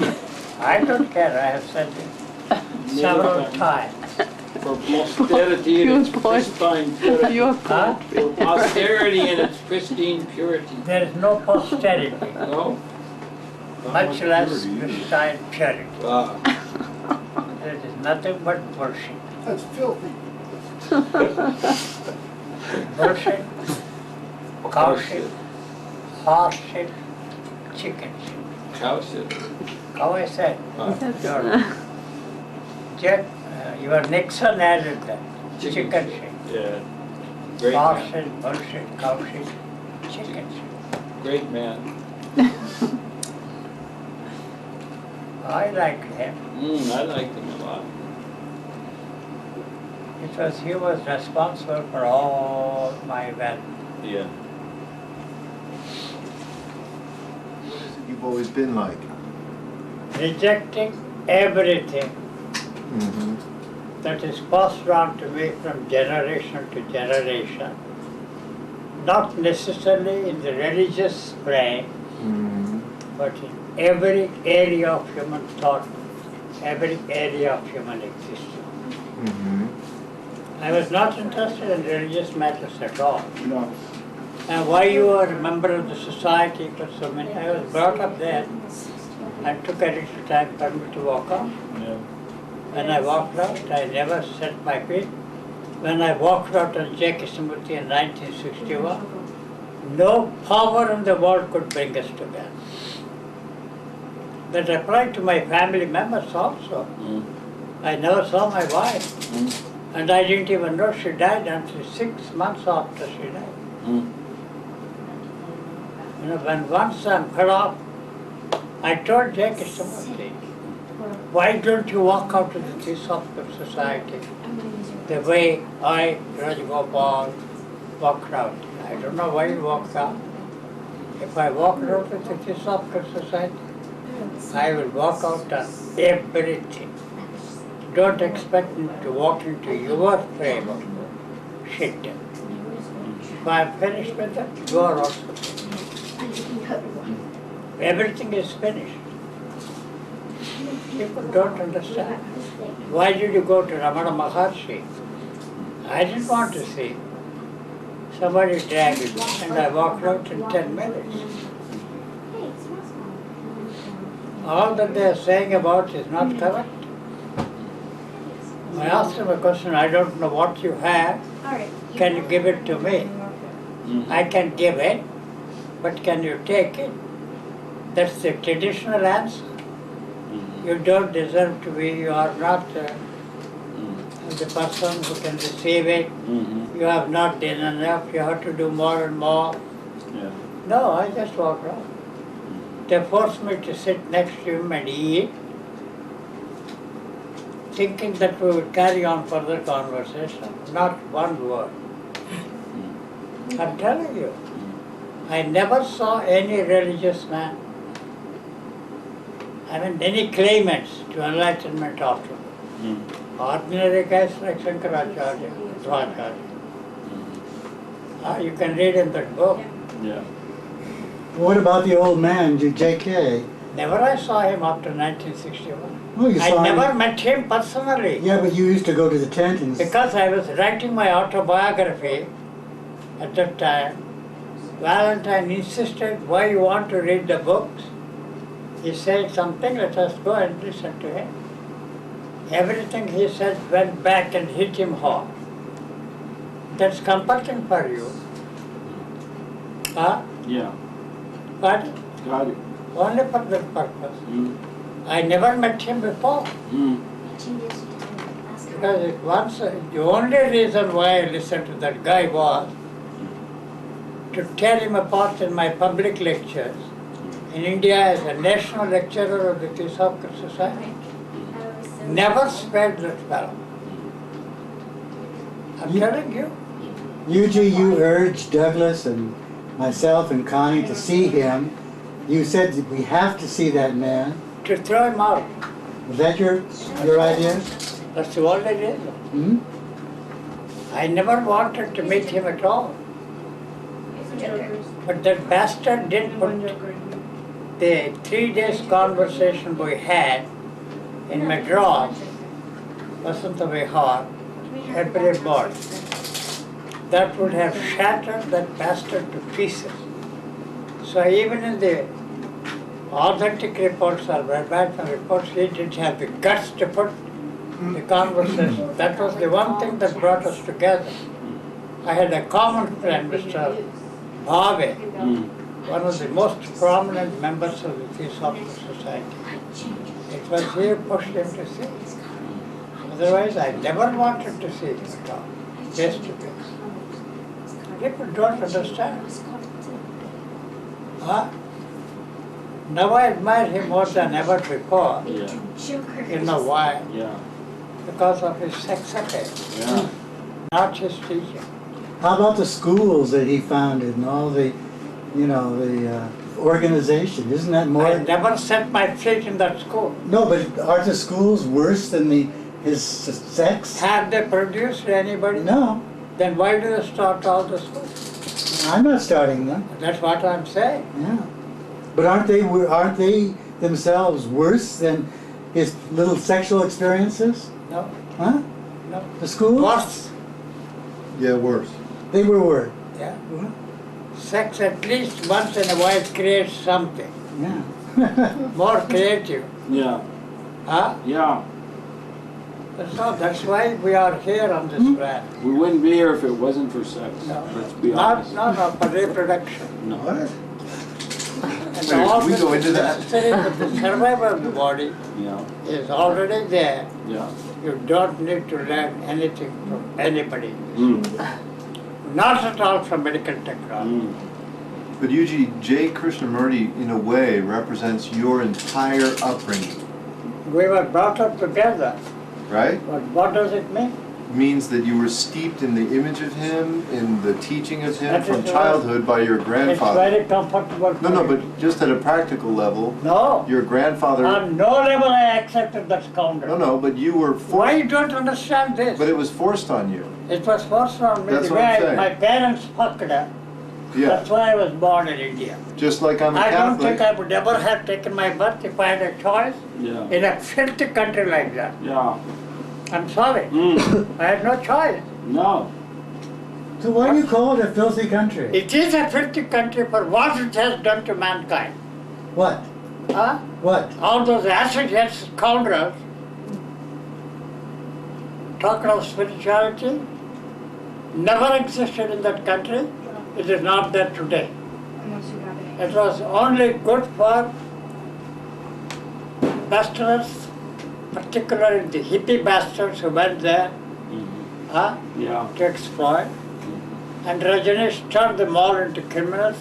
I don't care, I have said it several times. For posterity in its pristine purity. Huh? For posterity in its pristine purity. There is no posterity. No? Much less pristine purity. Ah. There is nothing but bullshit. That's filthy. Bullshit, cow shit, horse shit, chicken shit. Cow shit. Cow I said. Your Nixon added that. Chicken shit. Yeah. Great Horse man. shit, bullshit, cow shit, chicken shit. Great man. I liked him. I liked him a lot. Because he was responsible for all my wealth. Yeah. You've always been like. Rejecting everything that is passed on to me from generation to generation, not necessarily in the religious plane, but in every area of human thought, every area of human existence. I was not interested in religious matters at all. No. And why you are a member of the society for so many, I was brought up there and took a little time for me to walk out. Yeah. When I walked out, I never set my feet. When I walked out on J. Krishnamurti in 1961, no power in the world could bring us together. That applied to my family members also. I never saw my wife. And I didn't even know she died until 6 months after she died. You know, when once I'm cut off, I told J. Krishnamurti, why don't you walk out to the Theosophical Society the way I, Rajagopal, walked out? I don't know why you walked out. If I walked out to the Theosophical Society, I will walk out on everything. Don't expect me to walk into your frame of shit. If I'm finished with it, you are also finished. Everything is finished. People don't understand. Why did you go to Ramana Maharshi? I didn't want to see. Somebody dragged me and I walked out in 10 minutes. All that they are saying about is not correct. I asked him a question, I don't know what you have, can you give it to me? I can give it, but can you take it? That's the traditional answer. You don't deserve to be, you are not the person who can receive it. You have not done enough, you have to do more and more. No, I just walked out. They forced me to sit next to him and eat, thinking that we would carry on further conversation. Not one word. I'm telling you, I never saw any religious man, I mean any claimants to enlightenment after. Ordinary guys like Shankaracharya, Dharacharya. You can read in that book. Yeah. What about the old man, J.K.? Never I saw him after 1961. Oh, you saw I never him? met him personally. Yeah, but you used to go to the tent and... Because I was writing my autobiography at that time. Valentine insisted, why you want to read the books? He said something, let us go and listen to him. Everything he said went back and hit him hard. That's comforting for you. Huh? Yeah. But Got it. only for that purpose. I never met him before. Because the only reason why I listened to that guy was to tear him apart in my public lectures in India as a national lecturer of the Theosophical Society. Never spared that fellow. I'm telling you. Yuji, you urged Douglas and myself and Connie to see him. You said that we have to see that man. To throw him out. Was that your idea? That's the only reason. I never wanted to meet him at all. But that bastard did put the 3 days conversation we had in Madras, Vasanta Vihar, every morning. That would have shattered that bastard to pieces. So even in the authentic reports or verbatim reports, he didn't have the guts to put the conversation. That was the one thing that brought us together. I had a common friend, Mr. Bhave, one of the most prominent members of the Theosophical Society. It was he who pushed him to see. Otherwise, I never wanted to see him at all, face to face. People don't understand. Now I admire him more than ever before. You know why? Because of his sex appeal, not his teaching. How about the schools that he founded and all the, the organization? Isn't that more... I never set my feet in that school. No, but are the schools worse than the his sex. Have they produced anybody? No. Then why do they start all this? I'm not starting them. That's what I'm saying. Yeah. But aren't they themselves worse than his little sexual experiences? No. Huh? No. The schools? Worse. Yeah, worse. They were worse. Yeah. Sex at least once in a while creates something. Yeah. More creative. Yeah. Huh? Yeah. That's why we are here on this planet. We wouldn't be here if it wasn't for sex. No. Let's be honest. Not for reproduction. No. And Wait, all can we this go into that? necessary with the survival of the body is already there. Yeah. You don't need to learn anything from anybody. Mm. Not at all from medical technology. But Yuji, J. Krishnamurti, in a way, represents your entire upbringing, We were brought up together. right? But what does it mean? Means that you were steeped in the image of him, in the teaching of him That from is right. childhood by your grandfather. It's very comfortable. No, no, but just at a practical level, No. your grandfather... On no level I accepted that scoundrel. No, no, but you were Why you don't understand this? But it was forced on you. It was forced on me. That's The what I'm way saying. my parents fucked up. Yeah. That's why I was born in India. Just like I'm a I don't Catholic. think I would ever have taken my birth if I had a choice Yeah. in a filthy country like that. Yeah. I'm sorry. I had no choice. No. So why do you call it a filthy country? It is a filthy country for what it has done to mankind. What? Huh? What? All those acid head scoundrels talking of spirituality never existed in that country. It is not there today. It was only good for bastards, particularly the hippie bastards who went there to exploit. And Rajneesh turned them all into criminals.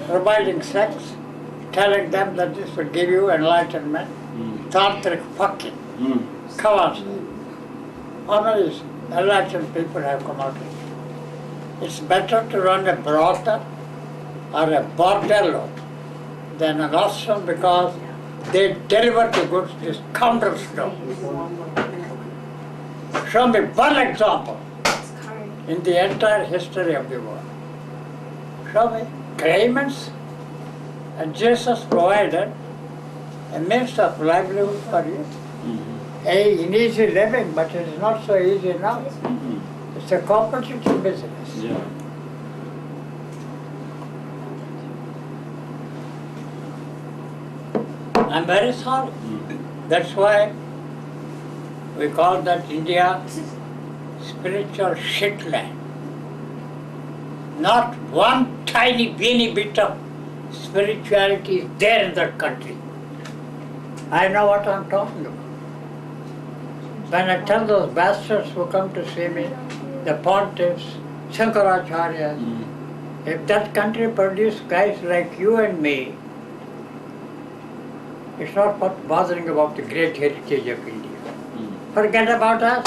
Providing sex, telling them that this will give you enlightenment. Tantric fucking. Come on. How many enlightened people have come out of it? It's better to run a brothel or a bordello than an ashram because they deliver the goods, these scoundrels do. Show me one example in the entire history of the world. Show me claimants, and Jesus provided a means of livelihood for you. In easy living, but it is not so easy now. It's a competitive business. Yeah. I'm very sorry. That's why we call that India spiritual shitland. Not one tiny weeny bit of spirituality is there in that country. I know what I'm talking about. When I tell those bastards who come to see me, the pontiffs, Shankaracharyas, if that country produced guys like you and me, it's not bothering about the great heritage of India. Forget about us.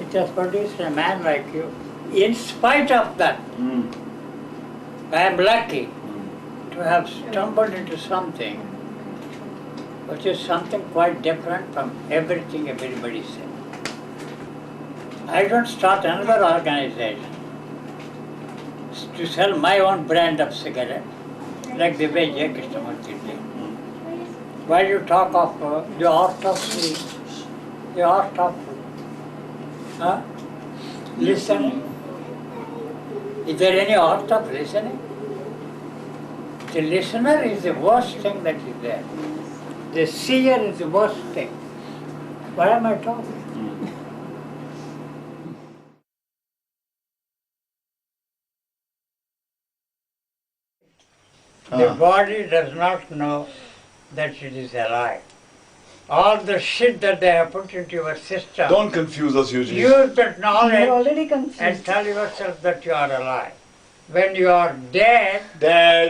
It has produced a man like you. In spite of that, I am lucky to have stumbled into something which is something quite different from everything everybody said. I don't start another organization to sell my own brand of cigarette like the way J. Krishnamurti did. While you talk of the art of listening, is there any art of listening? The listener is the worst thing that is there. The seer is the worst thing. Why am I talking? The body does not know that it is alive. All the shit that they have put into your system. Don't confuse us, Eugene. Use that knowledge You're already confused. and tell yourself that you are alive. When you are dead,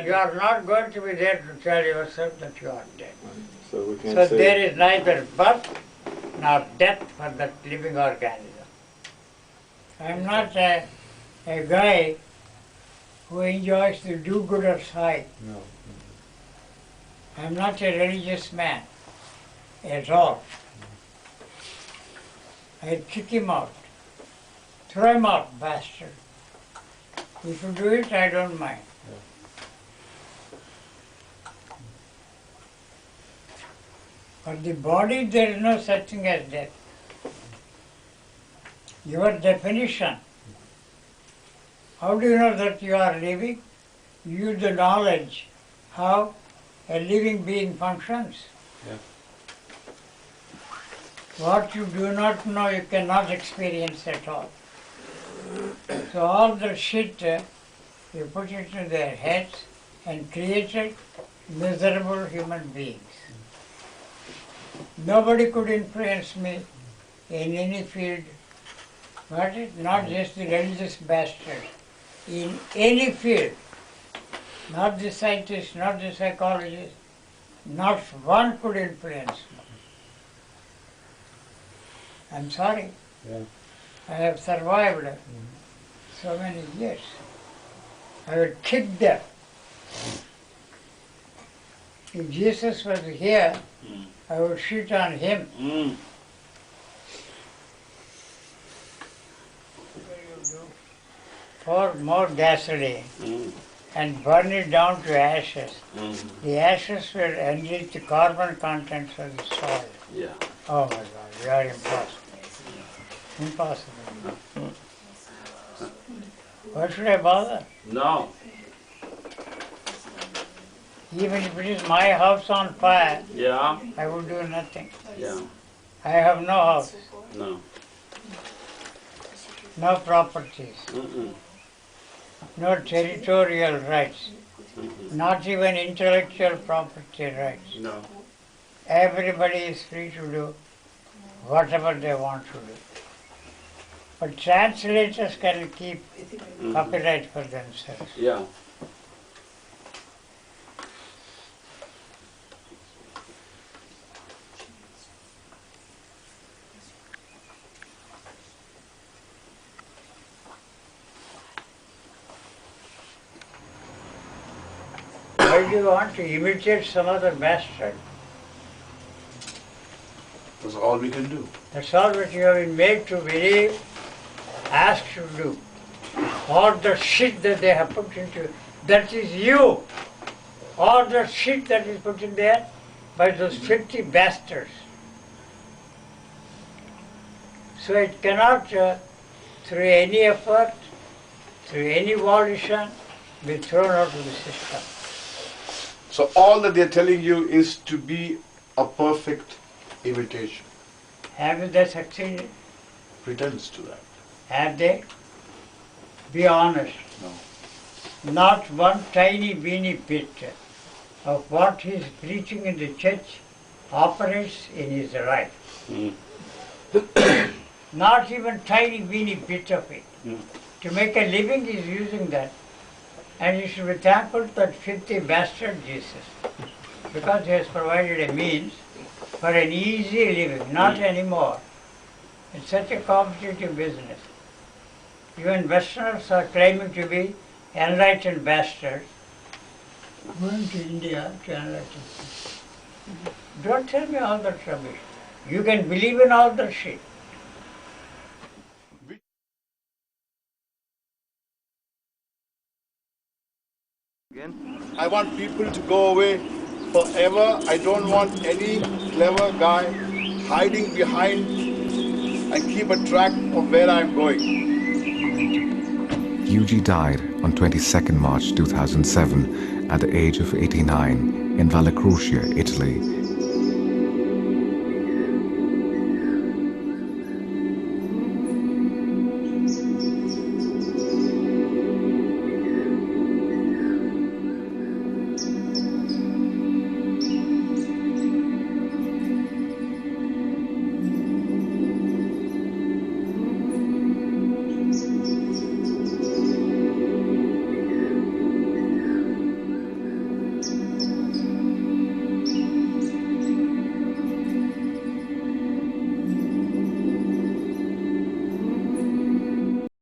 you are not going to be there to tell yourself that you are dead. So we can't So say there is neither birth nor death for that living organism. I am not a guy who enjoys the do-gooder side. No. I am not a religious man. at all. I'd kick him out. Throw him out, bastard. If you do it, I don't mind. But the body, there is no such thing as death. Your definition. How do you know that you are living? Use the knowledge how a living being functions. Yeah. What you do not know, you cannot experience at all. So all the shit, you put it in their heads and created miserable human beings. Nobody could influence me in any field, not just the religious bastards, in any field. Not the scientists, not the psychologists, not one could influence me. I'm sorry. Yeah. I have survived so many years. I would kick them. If Jesus was here, I would shit on him. Pour more gasoline and burn it down to ashes. The ashes will enrich the carbon contents of the soil. Yeah. Oh my God, you are impossible. Impossible. Why should I bother? No. Even if it is my house on fire, Yeah. I will do nothing. Yeah. I have no house, No. no properties, no territorial rights, not even intellectual property rights. No. Everybody is free to do whatever they want to do. But translators can keep copyright for themselves. Yeah. Why do you want to imitate some other bastard? That's all we can do. That's all that you have been made to believe, asked to do. All the shit that they have put into, that is you. All the shit that is put in there by those filthy bastards. So it cannot, through any effort, through any volition, be thrown out of the system. So all that they're telling you is to be a perfect imitation. Have they succeeded? Pretends to that. Have they? Be honest. No. Not one tiny weeny bit of what he is preaching in the church operates in his life. Not even tiny weeny bit of it. To make a living he is using that. And you should be thankful to that filthy bastard Jesus, because he has provided a means for an easy living, not anymore. It's such a competitive business. Even Westerners are claiming to be enlightened bastards, going to India to enlighten people. Don't tell me all that rubbish. You can believe in all that shit. I want people to go away forever. I don't want any clever guy hiding behind and keep a track of where I'm going. Yuji died on 22nd March 2007 at the age of 89 in Valle Crucia, Italy,